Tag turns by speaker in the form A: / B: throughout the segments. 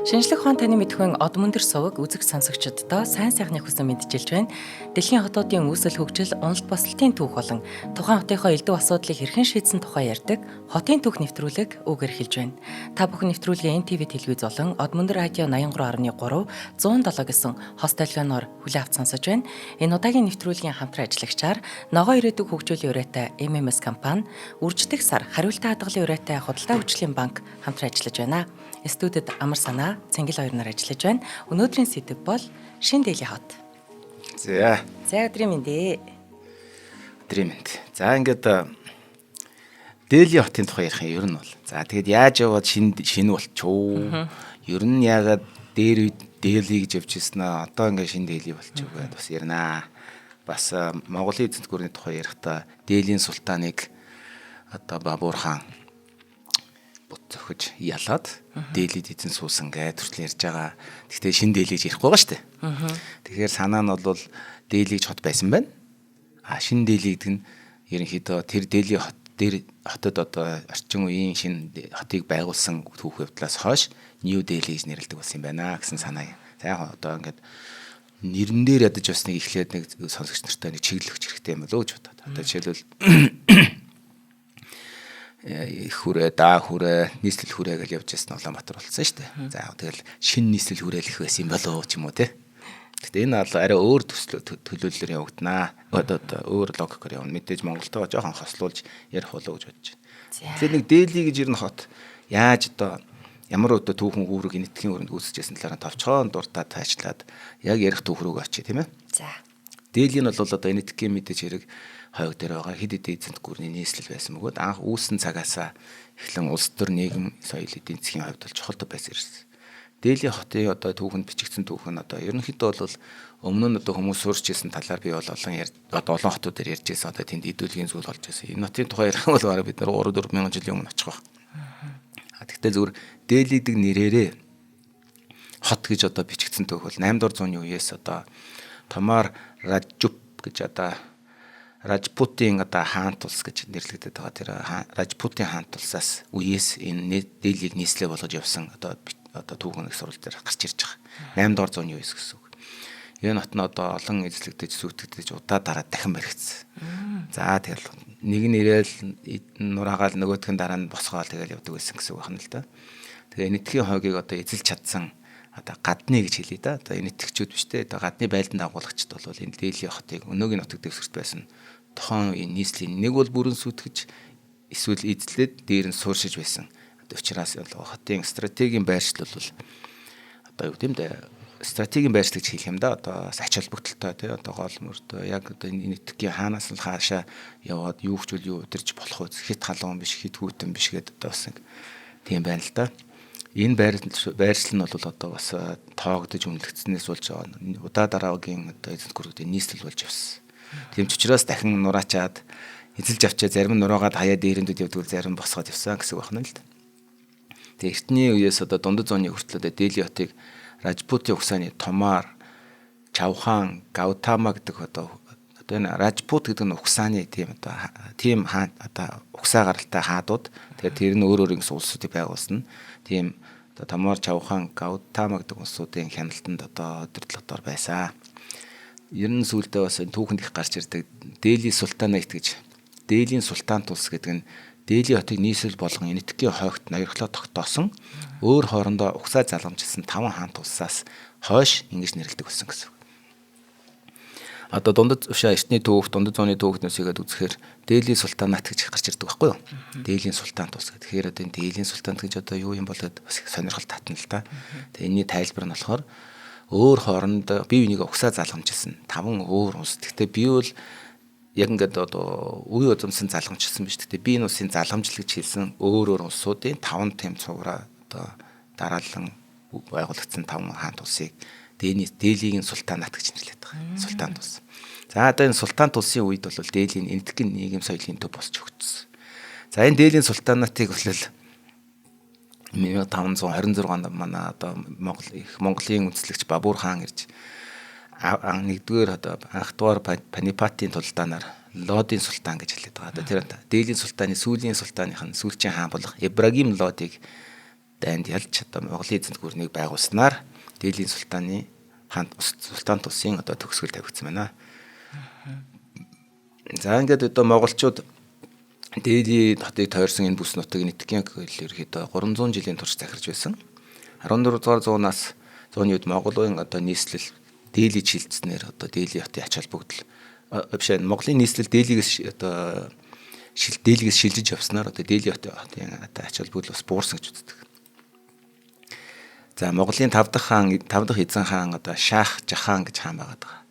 A: Шинжлэх ухаан таны мэдхүйн од мөндөр суваг үзэг сонсогчдоо сайн сайхны хүсэн мэдчилж байна. Дэлхийн хотуудын үүсэл хөгжил, уналт босолтын түүх болон тухайн хотынхоо элдв асуудлыг хэрхэн шийдсэн тухай ярьдаг хотын түүх нэвтрүүлэг үг эрхэлж байна. Та бүхэн нэвтрүүлгийн NTV телевиз болон од мөндөр радио 83.3 107 гэсэн хос толгойноор хүлээ авч сонсож байна. Энэ удаагийн нэвтрүүлгийн хамтран ажиллагчаар ногоо ирээдүг хөгжүүлэх урайтай MMS компани, үрждэг сар хариултаа хадгалын урайтай худалдаа хүчлийн банк хамтран ажиллаж байна. Студид Амар Санаа, Цэнгэл хоёр нар ажиллаж байна. Өнөөдрийн сэдэв бол Шинэ Дээлийн хот.
B: За
A: Өдрийн мэндэ.
B: өдрийн мэнд. За ингээд Дээлийн хотын тухай ярих юм ер нь бол. За тэгэд яаж яваад шинэ болчихоо. Ер нь ягаад дээр үед Дээли гэж явж ирсэн аа. Одоо ингээд Шинэ Дээли болчихоо гэдээ бас ярина. Бас Монголын эзэнт гүрний тухай ярихдаа Дээлийн султаныг одоо Бабур хаан бут зөхөж ялаад Дээлид эзэн суусан гэж төрөл ярьж байгаа. Гэхдээ Шинэ Дээлиж ярихгүй байгаа шүү дээ. Тэгэхээр санаа нь бол Дээлиж хот байсан байна. Шинэ Дээли гэдэг нь ерөнхийдөө тэр Дээли хот дээр хотод одоо орчин үеийн шинэ хотыг байгуулсан түүх явдлаас хойш Нью Дели гэж нэрлэдэг болсон юм байна гэсэн санаа. За яг одоо ингээд нэрэн дээр ядаж басныг эхлээд нэг сонсогч нартай нэг чиглэлч хэрэгтэй юм болоо гэж бодоод. Одоо жишээлбэл хүрээ, даа хүрээ, нийслэл хүрээ гэж явж байсан Улаанбаатар болсон шүү дээ. За тэгэл шинэ нийслэл хүрээх байсан юм болоо ч юм уу те. Гэхдээ энэ бол арай өөр төлөвлөлөөр явагдана. Одоо өөр логикоор явна. Мэдээж Монголтойгоо жоохон хослуулж ярих болоо гэж бодож байна. Тэгэхээр нэг Дели гэж ирнэ хот яаж одоо ямар одоо түүхэн үүрэг энэтхийн өрөнд үүсчихсэн талаараа товчхон дуртад таачлаад яг ярих түүх рүү очие тийм ээ.
A: За.
B: Дели нь бол одоо энэтхийн мэдээж хэрэг хойг дээр байгаа хэд хэдэн эзэнт гүрний нийслэл байсан бөгөөд анх үүссэн цагаасаа эхлэн улс төр нийгэм соёл эдийн засгийн хувьд бол чухал байсан ирсэн. Дели хотын одоо түүхэнд бичигдсэн түүх нь одоо ерөнхийдөө бол өмнө нь одоо хүмүүс сурч ирсэн талаар би бол олон хотуудаар ярьж байсан одоо тэнд идэвхтэй зүйл болж байсан. Энэ хотын тухай ярих бол бараг бид нар 3-4 мянган жилийн өмнө очих байх. Тэгвэл зүгээр Дели гэдэг нэрээрээ хот гэж одоо бичигдсэн түүх бол 8 дугаар зууны үеэс одоо Томар Раджуп гэж одоо Рajput-ийн одоо хаан тулс гэж нэрлэгдээд байгаа. Тэр Rajput-ийн хаан тулсаас үеэс энэ Делиг нийслэл болгож явсан одоо түүхэн их сурвалж дээр гарч ирж байгаа. 8 дугаар зууны үеэс гэсэн үг. Энэ хот нь одоо олон эзлэгдэж сүйтгэж удаа дараа дахин баригдсан. За тэгэл нэг нь ирээл нураагаал нөгөөх нь дараа нь босгоол тэгэл явдаг байсан гэсэн үг байна л да. Тэгээ энэтхийн хойгийг одоо эзэлж чадсан одоо гадны гэж хэлээ да. Одоо энэтхчүүд биш те. Одоо гадны байлдан дагуулагчд бол энэ Дели хотыг өнөөгийн нутаг дэвсгэрт байсан тохон үеийн нийслэлийн нэг бол бүрэн сүйтгэж эсвэл эзлээд дээр нь сууршиж байсан. Учираас хотын стратегийн байршил бол одоо юу гэдэм бэ? Стратегийн байршил гэж хэлэх юм да. Одоо ач холбогдолтой тий одоо гол мөрдөө яг одоо энэтхгийн хаанаас нь хаашаа яваад юу хчүүл юу удирж болох вэ? Хит халуун биш, хит хүүтэн биш гэдэг одоо бас тийм байна л да. Энэ байршил нь бол одоо бас тоогдож үнэлэгдснээс болж удаа дараагийн одоо эзэнт гүрүүдийн нийслэл болж явсан. Тийм ч учраас дахин нураачаад эзэлж авчаа зарим нь нураагаад хаяа дээрэндүүд явдаг зарим босгоод явсан гэсэн үг байна л да. Тэгээ эртний үеэс одоо дундад зууны хүртэл одоо Дели хотыг Rajput-ийн угсааны Томар, Чавхан, Гаутама гэдэг одоо энэ Rajput гэдэг нь угсааны тийм хаан одоо угсаа гаралтай хаадууд тэгээ тэр нь өөр гэсэн улсуудыг байгуулсан. Тийм одоо Томар, Чавхан, Гаутама гэдэг улсуудын хяналтанд одоо өдөрлөгтөр байсан. Ер нь сүүлдээ бас түүхэнд их гарч ирдэг Дели султанат гэж. Делийн султан тулс гэдэг нь Дели хотыг нийслэл болгон энэтхийн хойгт ноёрхлоо тогтоосон өөр хоорондоо угсаа залгамжилсан 5 хаан тулсаас хойш ингэж нэрлэдэг болсон гэсэн. Одоо дундад эртний түүх, дундад зууны түүхнээс игээд үзэхээр Дели султанат гэж гарч ирдэг байхгүй юу? Делийн султан тулс гэдэг. Тэгэхээр одоо энэ Делийн султанат гэж одоо юу юм бол бас их сонирхол татна л да. Тэгээ энэний тайлбар нь болохоор өөр хоорондоо бие биенийг угсаа залгамжилсан 5 өөр улс. Гэхдээ би бол яг ингээд одоо үе удамсан залгамжлсан биш. Гэхдээ би энэ улсын залгамжил гэж хэлсэн өөр улсуудын 5 тэм цувраа одоо дараалан байгуулагдсан 5 хаан тулсыг Делигийн султанат гэж нэрлэдэг байгаа. Султан тулс. За одоо энэ султан тулсын үед бол Делийн энэтхгийн нийгэм соёлын төв болж өгдсөн. За энэ Делийн султанатыг бол 1526 онд манай одоо Монголын үндэслэгч Бабур хаан ирж нэгдүгээр одоо анхдугаар Панипатын тулдаанаар Лодын султан гэж хэлээд байгаа. Одоо тэр Делийн султаны сүүлийн султаных нь сүүлчийн хаан болох Ибрагим Лодыг дайнд ялж одоо Монголын эзэнт гүрнийг байгуулснаар Дээлийн султан улсын одоо төгсгөл тавигдсан байна. За ингээд одоо монголчууд Дээлийн хотыг тойрсон энэ бүс нутаг нэтгийн ерөөхдөө 300 жилийн турш захирч байсан. 14 дугаар зуунаас зууны үед Монголын одоо нийслэл Дээлийн шилжснээр одоо Дээлийн хотын ач холбогдол биш Монголын нийслэл Дээлигээс одоо Дээлигээс шилжиж явснаар одоо Дээлийн хотын одоо ач холбогдол бас буурсан гэж үздэг. За Монголын 5 дахь эзэн хаан одоо Шах Жахан гэж хаан байгаад байгаа.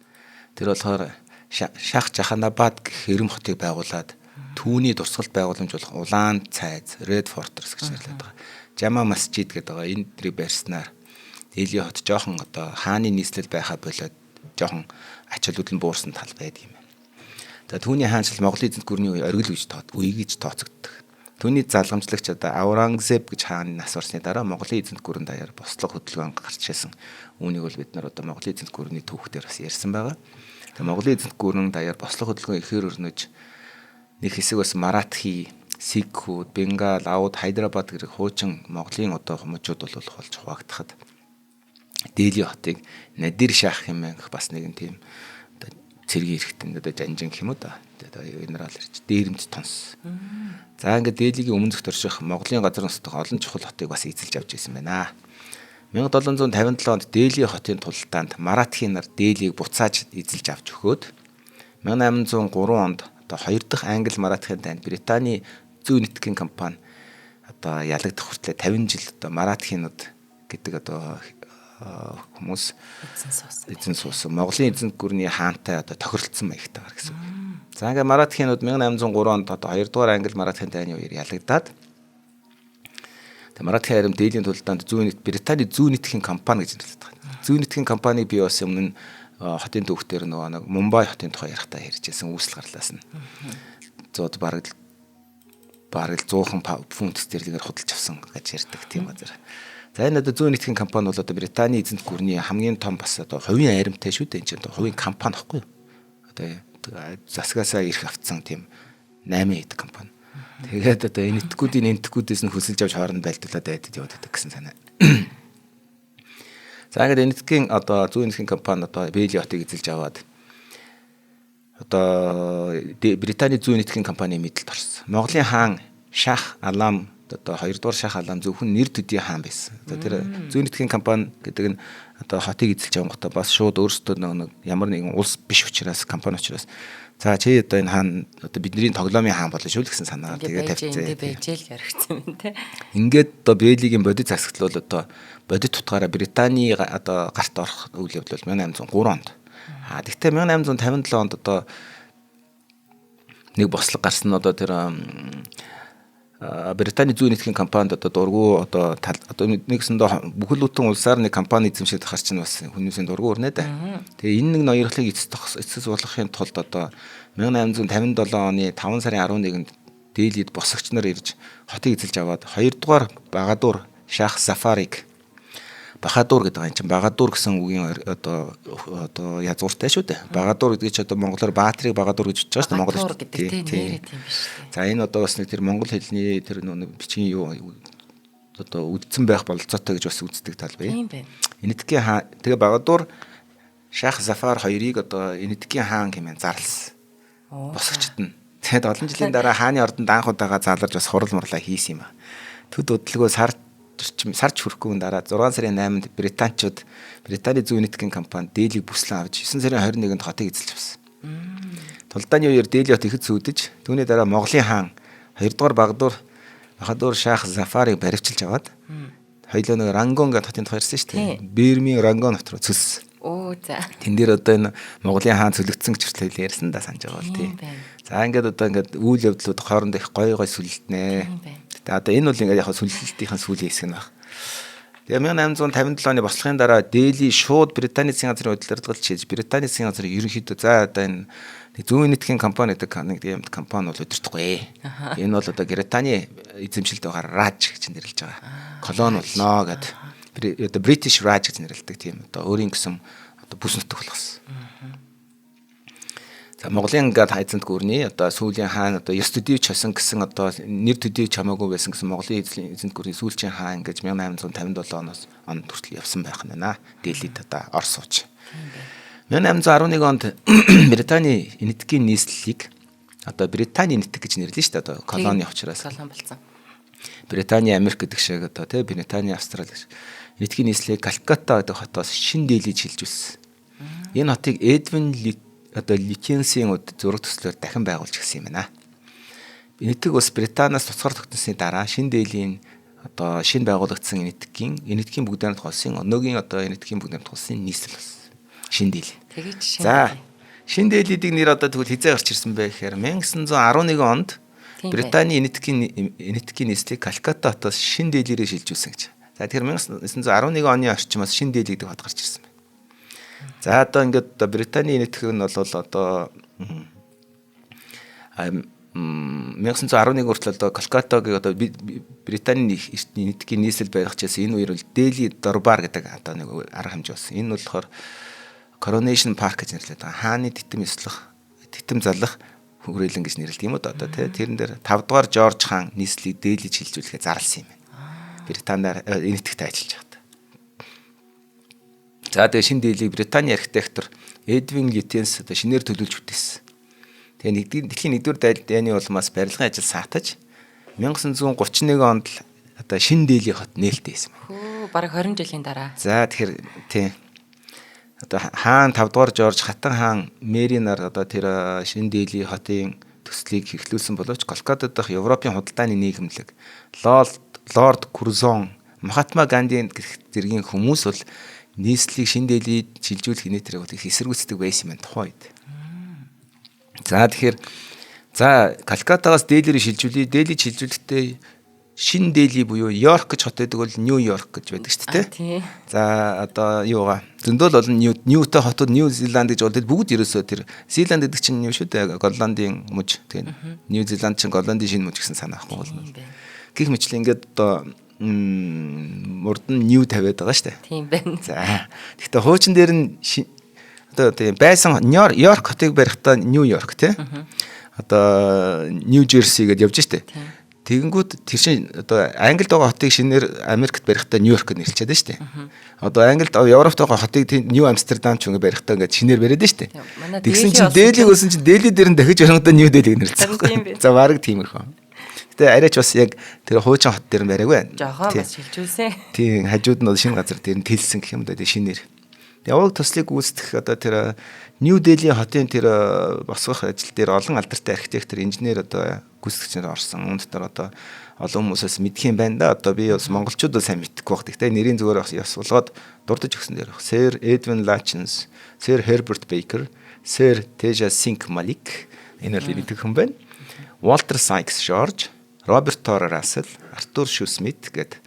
B: Тэр болохоор Шах Жаханабад гэх эрэм хотыг байгуулад түүний дурсгалд байгууламж болох Улаан цайз Red Fortress гэж нэрлэдэг байгаа. Жама Масжид гэдэг байгаа. Энэ дэрийг барьснаар Дээлийн хот жоохон одоо хааны нийслэл байхаа болоод жоохон ач холбогдол нь буурсан тал байдаг юм байна. За түүний хаанчлал Монголын эзэнт гүрний үе оргил үе гэж тооцогддог. Түүний залгамжлагч одоо Аурангзеб гэж хааны нас орсны дараа Монголын эзэнт гүрэн даяар бослого хөдөлгөөн гарч ирсэн. Үүнийг бол бид нар одоо Монголын эзэнт гүрний түүхтэр бас ярьсан байгаа. Тэгээ Монголын эзэнт гүрэн даяар бослого хөдөлгөөн ихээр өрнөж нэг хэсэг бас Маратхи, Сикхүүд, Бенгал, Ауд, Хайдрабад гэх хуучин Монголын одоо хүмүүжүүд бол болж хуваагдахад Дээлийн хотыг Надир Шах хэмээх бас нэгэн тийм одоо цэргийн эрхтэн одоо жанжин гэх юм уу да. Одоо генерал ирж дээрэмж тонс. За ингээд Дээлигийн өмнө зөв төрших Монголын газар нутгах олон чухал хотыг бас эзэлж авч ирсэн байна. 1757 онд Дээлийн хотын тултаанд Маратхи нар Дээлийг буцааж эзэлж авч өгөөд 1803 онд одоо 2 дахь Англи Маратхын дайнд Британий зүүн нэтгийн компани одоо ялагдах хүртлээр 50 жил одоо Маратхинууд гэдэг одоо хүмүүс эзэн суусан Монголын эзэнт гүрний хаантай одоо тохиролцсон маягтайгаар гэсэн үг. За ингээд Маратхинууд 1803 онд одоо 2 дугаар Англи Маратхын дайны үеэр ялагдаад Маратхи харим Дээлийн тултаанд Британий зүүн нэтгийн компани гэж нэрлэдэг байна. Зүүн нэтгийн компаниг би бас өмнө нь хотын төвхтөр нэг Мумбай хотын тухай ярихдаа ярьжсэн үүсэл гарлаас нь. Зод бараг 100 фунт стерлингээр худалж авсан гэж ярьдаг тийм газар. За энэ одоо зүүн нэтгийн компани бол одоо Британий эзэнт гүрний хамгийн том бас одоо хувийн аримтай шүү дээ. Энэ чинь одоо хувийн компани байхгүй юу? Одоо засгаасаа ирэх авцсан тийм 8 хэд компани. Тэгээд одоо энэ нэтгүүдээс нь хөсөлж авч хооронд байлдуулаад байдаг яваад байдаг гэсэн санаа. За ингээд энэтхийн одоо зүүн нэтгийн компани одоо Дээлийн хотыг эзэлж аваад одоо Британий зүүн нэтгийн компани мэдэлд орсон. Монголын хаан Шах Алам одоо 2 дугаар Шах Алам зөвхөн нэр төдий хаан байсан. Одоо тэр зүүн нэтгийн компани гэдэг нь одоо хотыг эзэлж авангуудаа бас шууд өөрсдөө нэг ямар нэгэн улс биш учраас компани учраас за чи одоо энэ хаан одоо бидний тоглоомын хаан болно шүү л гэсэн санаагаар тэгээд тавьчихсан.
A: Тэгээд бэжэл гаргацсан юм те.
B: Ингээд одоо Бээлийн бодит засаглал бол одоо бодит тутгаараа Британий одоо гарт орох үйл явдал бол 1803 онд. Тэгвэл 1857 онд одоо нэг бослог гарсан нь одоо тэр Британий зүүн нэтгийн компанид одоо дургу одоо нэгсэндээ бүхэл бүтэн улсаар нэг компани эзэмшиж тахаар чинь бас хүмүүсийн дургу өрнэ дээ. Тэгээ энэ нэг ноёрхлыг эцэс болгохын тулд одоо 1857 оны 5 сарын 11-нд Дээлид босгогч нар ирж хотыг эзэлж аваад 2 дугаар Багадуур Шах Зафарыг Бахадуур гэдэг энэ чинь Багадуур гэсэн үгийн одоо язгууртай шүү дээ. Багадуур гэдэг чинь одоо монголоор Баатрийг Багадуур гэж бодож байгаа шүү дээ. Монгол
A: гэдэг тийм нэр тийм биш үү.
B: За энэ одоо бас нэг тэр монгол хэлний тэр бичгийн юу одоо үдцэн байх бололцоотой гэж бас үздэг тал бай.
A: Тийм байна.
B: Энэтхгийн хаан тэгээ Багадуур Шах Зафар хоёрыг одоо энэтхгийн хаан хэмээн зарласан. Босгочд нь. Тэгэд олон жилийн дараа хааны ордонд анх удаага зааларж бас хурал мурлаа хийсэн юм а. Төд удалгүй сарч хүрэхгүйн дараа 6 сарын 8-нд британчууд Британий зүүн нэтгийн компани Дээлийг бүслэн авч 9 сарын 21-нд хотыг эзэлж авсан. Тулдааны үеэр Дээлийн хот ихэд сүйдэж түүний дараа Монголын хаан 2 дугаар Бахадуур Шах Зафарыг баривчилж аваад хоёулаа нэг Рангон гэх хотын тухай ярьсан шүү дээ. Бирмийн Рангон хот руу цөлсөн.
A: За.
B: Тэн дээр одоо энэ Монголын хаан цөлөгдсөн гэж хүртэл ярьсан да санаж байгаа бол тий. За ингээд одоо ингээд үйл явдлууд хоорондоо их гой сүлэлтнэ. Одоо энэ бол ингээд яг сүлэлтийн сүүлийн хэсэг нь баг. Тэгээ 1857 оны бослогын дараа Дээли шууд Британий засгийн газрын удирдлагад хийж Британий засгийн газрын ерөнхийдөө за одоо энэ зүүн нэтгийн компани гэдэг нэг тийм компани бол удирдахгүй. Энэ бол одоо Британий эзэмшилд байгаа Раж гэж нэрлэж байгаа. Колони болно гэдэг. Одоо British Raj гэж нэрлэдэг тийм одоо өөрийн гэсэн одоо бүс нутаг болгосон. За Монголын ингээд хайзанд гүрний одоо сүүлийн хаан одоо ёс төдийч хосон гэсэн одоо нэр төдийч хамаагүй байсан гэсэн Монголын эзэнт гүрний сүүлчийн хаан ингээд 1857 оноос он хүртэл явсан байх нь байна. Дэлхийд одоо Орос сууч. 1811 онд Британий энэтхэгийн нийслэлийг одоо Британий энэтхэг гэж нэрлэн шүү дээ одоо колони учраас.
A: Колон болсон.
B: Британий Америк гэдэг шиг одоо тий Британий Австрали гэж энэтхэгийн нийслэлийг Калкатта гэдэг хотоос шин Дэлхийд шилжүүлсэн. Энэ хотыг Эдвин одоо Литенсийн зураг төслөөр дахин байгуулж гисэн юм байна. Энэтхэг ус Британаас тусгаар тогтносны дараа шин Дэлхийн одоо шин байгуулагдсан энэтхэгийн бүгдээр тулсан өнөөгийн одоо энэтхэгийн бүгдээр тулсан нийслэл болсон. Шин Дэлхий.
A: Тэгээд шин.
B: За шин Дэлхийдийг нэр одоо тэгвэл хизээ гарч ирсэн бэ гэхээр 1911 онд Британий энэтхэгийн нийслэлийг Калкатта хотоос шин Дэлхийрээ шилжүүлсэн гэж. За тэгэхээр 1911 оны орчимоос шин Дэлхий гэдэг хот гарч ирсэн байна. За одоо ингээд Британий энэтхэг нь бол одоо 1911 хүртэл одоо Калкаттагийн одоо Британий энэтхэгийн нийслэл байх чээс энэ үеэр бол Дели Дорбар гэдэг одоо нэг арга хэмжээ болсон. Энэ нь болохоор Coronation Park гэж нэрлэдэг байгаа. Хааны титэм залах хүрээлэн гэж нэрлэдэг юм уу одоо тий. Тэрэн дээр 5 дугаар Жорж хаан нийслэлийг Делид шилжүүлэхээ зарласан юм байна. Британаар энэтхэгт ажиллаж байгаа. За тэгээ шин Дэлхийг Британий архитектор Эдвин Литенс одоо шинээр төлөвлөж бүтээсэн. Тэгээ дэлхийн 1-р дайны улмаас барилгын ажил саатаж 1931 онд одоо шин Дэлхий хот нээлттэй байсан байна.
A: Хөө бараг 20 жилийн дараа.
B: За тэгэхээр тий одоо хаан 5 дугаар Жорж хатан хаан Мэринаар одоо тэр шин Дэлхий хотын төслийг эхлүүлсэн боловч Калкаттад дах Европын худалдааны нийгэмлэг Лорд Курзон Махатма Гандийн зэргийн хүмүүс бол нийслэлийг шин Дэлхийд шилжүүлэх нэтээр эсэргүүцдэг байсан юм тухайн үед. За тэгэхээр Калкаттагаас Дэлхийрээ шилжүүлээ. Дэлхийд шилжүүлэхдээ шин Дэлхий буюу Йорк гэж хот байдаг бол Нью-Йорк гэж байдаг шүү дээ.
A: Тий.
B: За одоо юугаа зөндөл олон Ньютэй хотод Нью Зеланд гэж болдог бүгд ерөөсөө тэр Зеланд гэдэг чинь юу шүү дээ. Голландын мужи тийм. Нью Зеланд чинь Голландын шинэ мужи гэсэн санаа ахгүй болно. Гэх мэтлээ ингээд одоо мурд нь Нью тавиад байгаа шүү дээ.
A: Тийм байна.
B: За гэхдээ хуучин дээр нь одоо тийм байсан Йорк хотыг барихдаа Нью-Йорк тий. Одоо Нью Жерси гэдээ явж штэ. Тэгэнгүүт тэр чинь одоо Англид байгаа хотыг шинээр Америкт барихдаа Нью-Йорк гэж нэрлчихэд нь штэ. Одоо Англид Европт байгаа хотыг Нью Амстердам ч ингэ барихдаа ингээд шинээр бариад нь штэ. Тэгсэн чинь Дэлхийг өсөн чинь Дэлхий дээр нь дахиж барихдаа Нью Дэлхийг нэрлэлсэн. За бараг тиймэрхүү. Гэтэ арайч бас яг тэр хуучин хот дээр нь бариагүй байна.
A: Жохоо бас шилжүүлсэн.
B: Тийм хажууд нь шинэ газар дээр нь тэлсэн гэх юм да шинээр. Яваг төслийг үүсгэх одоо тэр Нью Дэлхий хотын тэр босгох ажил дээр олон алдартай архитектор, инженер одоо гүйцэтгэгч нар орсон. Үүнд дээр одоо олон хүмүүсээс мэдх юм байна да. Одоо би бас монголчууд бол сайн мэдхгүй баг. Гэхдээ нэрийн зүгээр бас болгоод дурдж өгсөн дээр. Sir Edwin Lutyens, Sir Herbert Baker, Sir Teja Singh Malik энэ л нэг хүн байна. Walter Sykes George, Robert Torrey Russell, Arthur Shoesmith гэдэг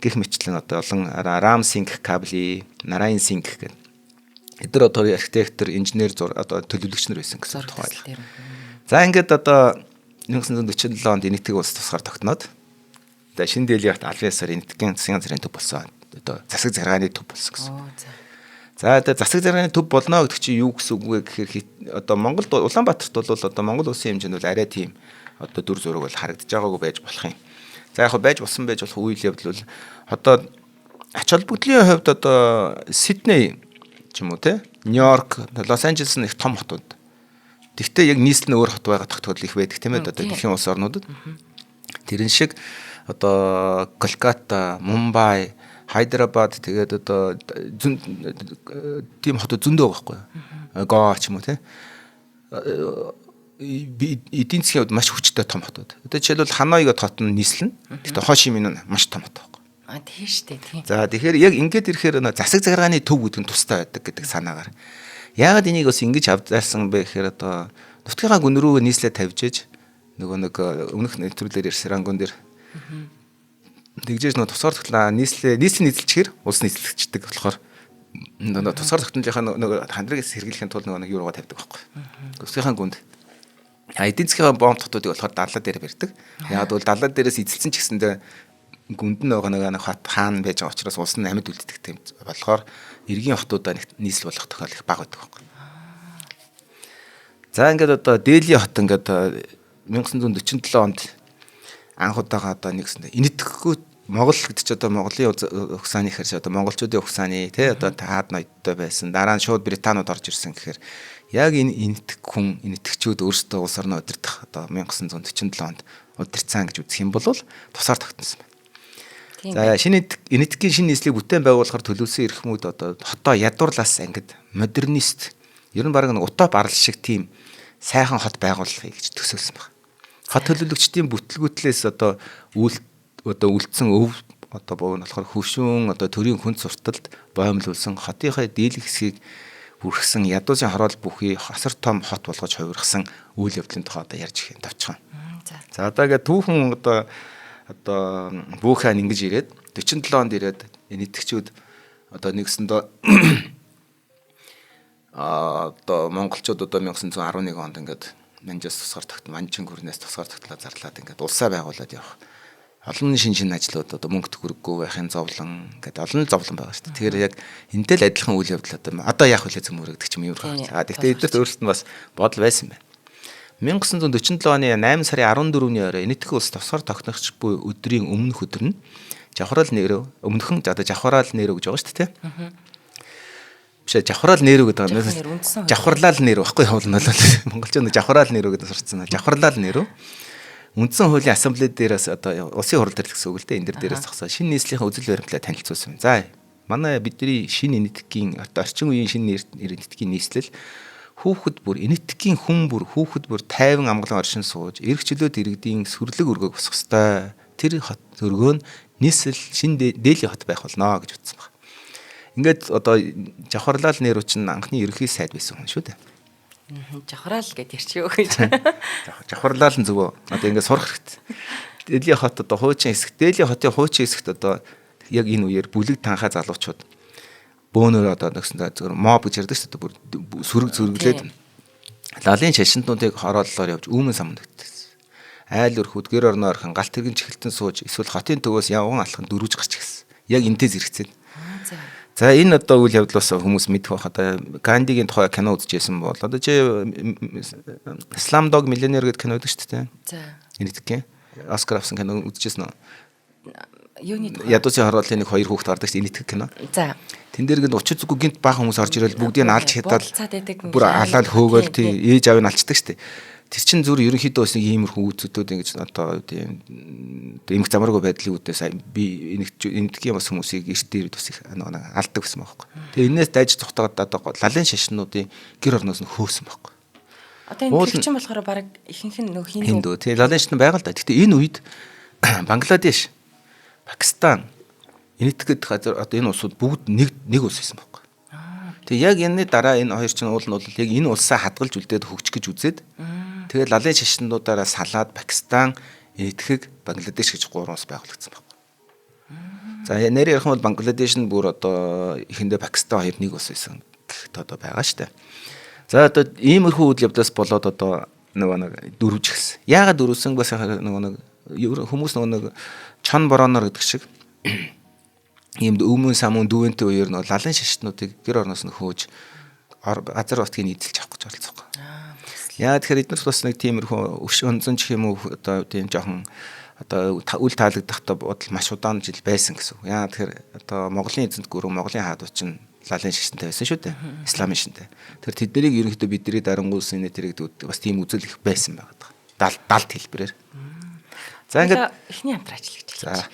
B: гих мэтлэн одоо олон Ram Singh Kavli, Narayan Singh гэдэг эдгээр одоо архитектор, инженер одоо төлөвлөгч нар байсан гэсэн тухай. За ингээд одоо 1947 онд энэтхэг улс тусгаар тогтноод за шин Дэлхийд албан ёсоор энэтхэгийн засгийн газрын төв болсон. Одоо засаг захиргааны төв болсон гэсэн. За одоо засаг захиргааны төв болно гэдэг чинь юу гэсэн үг вэ гэхээр одоо Монголд Улаанбаатарт бол одоо Монгол улсын хэмжээнд бол арай тийм одоо дүр зураг бол харагдаж байгаагүй байж болох юм. За яг байж болсон байж болох үйл явдал бол одоо ач холбогдлын хувьд одоо Сидней ч юм уу те Нью-Йорк, Лос Анжелес нь их том хотууд. Тэгвэл яг нийслэл нь өөр хот байгаа тогтвол их байдаг тийм ээ одоо дэлхийн улс орнуудад. Тэрэн шиг одоо Колкатта, Мумбай, Хайдарабад тэгээд одоо тийм хотууд зөндөө байгаа байхгүй. Гоа ч юм уу те. Эдийн засгийн хувьд маш хүчтэй том хотууд. Одоо жишээлбэл Ханой гэдэг хот нь нийслэн. Тэгвэл Хошимин нь маш том хот.
A: Тийм шүү дээ тийм.
B: За тэгэхээр яг ингээд ирэхээр засаг захиргааны төв гэдэг нь тустай байдаг гэдэг санаагаар. Яагаад энийг бас ингэж авдаасан бэ гэхээр одоо нутгийнхаа гүн рүү нийслээ тавьжээж нөгөө нэг өмнөх нэвтрүүлгээр ирсэн рангон дээр тэгжээж нөгөө тусгаар тогтлоо нийслэлийн нийслэлчээр улс нийслэгчдэг болохоор нөгөө тусгаар тогтнолынхаа нөгөө хандрагаас сэргийлэхийн тулд нөгөө юу руугаа тавьдаг байхгүй. Нутгийнхаа гүнд эдийн засгийн бомб хотуудыг болохоор даллаа дээр барьдаг. Яагаад бол даллаа дээрээс эзэлсэн ч гэсэндээ гүнд нь байгаа нэг хот хаан байж байгаа учраас улс нь амьд үлддэг тийм болохоор эргийн хотуудаа нийслэл болох тохиол их бага байдаг байхгүй. За ингээд одоо Дели хот ингээд 1947 онд анх удаага одоо нэгсэн инэтгэхгүй Монгол гэдэг чи одоо Монголын ухсааны хэрэг одоо монголчуудын ухсааны тий одоо таад ноёдтой байсан. Дараа нь шууд британууд орж ирсэн гэхээр яг энэ инэтгэгчүүд өөрсдөө улс орноо удирдах одоо 1947 онд удирцсан гэж үзэх юм бол тусаар тогтносон байна. За шинэ инэтгэхийн шинэ нийслийг бүтээн байгуулахаар төлөвлөсөн эрхмүүд одоо хотоо ядуурлаас ангид модернист ер нь баг нэг утоп арал шиг тийм сайхан хот байгуулахыг гэж төсөөлсөн байна. Хот төлөвлөгчдийн бүтлгүүтлээс одоо үлдсэн өв одоо боо нь болохоор хөвшүүн одоо төрийн хүн сурталд боомлуулсан хотынхаа дийлэх хэсгийг бүрхсэн ядуусын хороол бүхий хасар том хот болгож хувиргасан үйл явдлын тухай одоо ярьж их юм тавчхан. За одоо ингээд түүхэн одоо Бүүхэн ингэж ирээд 47 онд ирээд нийтгчүүд одоо нэгсэндээ одоо монголчууд одоо 1911 онд ингээд манжаас тусгаар манчин гүрнээс тусгаар тогтлоо зарлаад ингээд улсаа байгуулад явах. Олон шин ажлууд одоо мөнгө төгрөггүй байхын зовлон гэдэг олон зовлон байгаа шүү дээ. Тэгэхээр яг энтэй л адилхан үйл явдал одоо яах вэ зөмөр гэдэг чим юу байгаа. За тэгвэл эдгээрт өөрсдөд бас бодол байсан байна. 1947 оны 8 сарын 14-ний орой Энэтхэг улс тусгаар тогтногч буй өдрийн өмнөх өдөр нь Жавхрал нэрөө өмнөхөн одоо Жавхрал нэрөө гэж байгаа шүү дээ. Биш Жавхрал нэрөө гэдэг нь Жавхрлал нэрөө баггүй хавлна болоо. Монголчууд Жавхрал нэрөө гэдэг сурцсан. Жавхрлал нэрөө үндсэн хуулийн ассамбле дээрээс одоо улсын хурал дээр л гэсэн үг л дээ. Энэ дээрээс зогсоо шинэ нийслэлийн үзэл баримтлалаа танилцуулсан. За манай бидний шинэ энэтхэгийн одоо орчин үеийн шинэ энэтхэгийн нийслэл хүүхэд бүр энэтхэгийн хүн бүр хүүхэд бүр тайван амгалан оршин сууж эрх чөлөөт иргэдийн сүрлэг өргөөг босох ёстой. Тэр хот өргөө нь нийслэл шинэ Дели хот байх болно гэж утсан баг. Ингээд одоо Жавхрлал нэрүү чинь анхны ерөнхий сайд байсан хүн шүү дээ.
A: Жавхрал гэдэг ярьчих юу гэж.
B: Жавхрлал нь зөвөө. Одоо ингээд сурах хэрэгтэй. Дели хот одоо хуучин хэсэг. Дели хотын хуучин хэсэгт одоо яг энэ үеэр бүлэг танхаа залуучууд бөөнөр одоо нэгсэн зөв моб гэж ярьдаг шүү дээ. Бүр сүргэлээд лалын шашинтнуудыг хорооллоор явж үүмэн самд өгдөөс. Айл өрхүүд гэр орноо орхон галт тэргийн чихэлтэн сууж эсвэл хотын төвөөс явган алхан дөрвж гарч гисэн. Яг энтэй зэрэгцээд. За энэ одоо үйл явдлаас хүмүүс мэдэх байх. Одоо Гандигийн тухай кино үзчихсэн бол одоо чи Slumdog Millionaire гэдэг кино үздэг шүү дээ.
A: За.
B: Энэтхэг Оскар авсан кино үзчихсэн үү?
A: Юуны тухай?
B: Ядуусын хорооллын нэг хоёр хүүхэд гардаг шүү энэтхэг кино.
A: За.
B: Тэн дээр гээд учир зүггүй гинт бага хүмүүс орж ирэл бүгдийг нь алж хятаад бүр алаад хөөгөөл тий ээж аавыг нь алчдаг шүү дээ. Тэр чин зүр ерөнхийдөө бас нэг иймэрхүү үзэгдүүд ингэж одоо тийм эмх замраагүй байдлын үдээс би энэтхэгийн бас хүмүүсийг эрт дээр бас их алдаг гэсэн байхгүй. Тэгээ энээс дайж цогтоод одоо лалын шашнуудын гэр орноос нь хөөсөн байхгүй.
A: Одоо энэ төгчин болохоор баг ихэнх нь нөх
B: хиндүү тий лалын шашн байгаа л да. Гэхдээ энэ үед Бангладеш, Пакистан, Энэтхэг газар одоо энэ улсууд бүгд нэг улс байсан байхгүй. Тэгээ яг энэ дараа энэ хоёр чинь уул нь бол яг энэ улсаа хадгалж үлдээд хөгжих гэж үзээд тэгээд лалын шашнуудаараа салаад Пакистан, Энэтхэг, Бангладеш гэж гурван улс байгуулагдсан байна. За нэр ярих юм бол Бангладеш нь бүр одоо ихэндээ Пакистан хоёр нэг улс байсан гэх одоо байгаа шүү дээ. За одоо иймэрхүү үйл явдлаас болоод одоо нэг дөрвж гисэн. Яагаад дөрвсөн бас нэг хүмүүс нэг чон бороноор гэдэг шиг ийм өвмөн самун дүүнтэй үеэр нь лалын шашнуудыг гэр орноос нь хөөж газар утгийг эзэлж авах гэж оролцсон. Яа тэгэхээр эднэрт бас нэг тиймэрхүү өвш өнзөн ч юм уу одоо тийм жоохон одоо үл таалагдахтай бодол маш удаан жил байсан гэсэн. Яа тэгэхээр одоо Монголын эзэнт гүрэн Монголын хаадууч нь лалын шашинтай байсан шүү дээ. Исламын шинтэй. Тэр тэднийг ерөнхийдөө бидний дарангуйс энэ тэрэг бас тийм үзэл их байсан байгаа. Далд хэлбэрээр. За ингээд
A: эхний хамтран ажиллаж.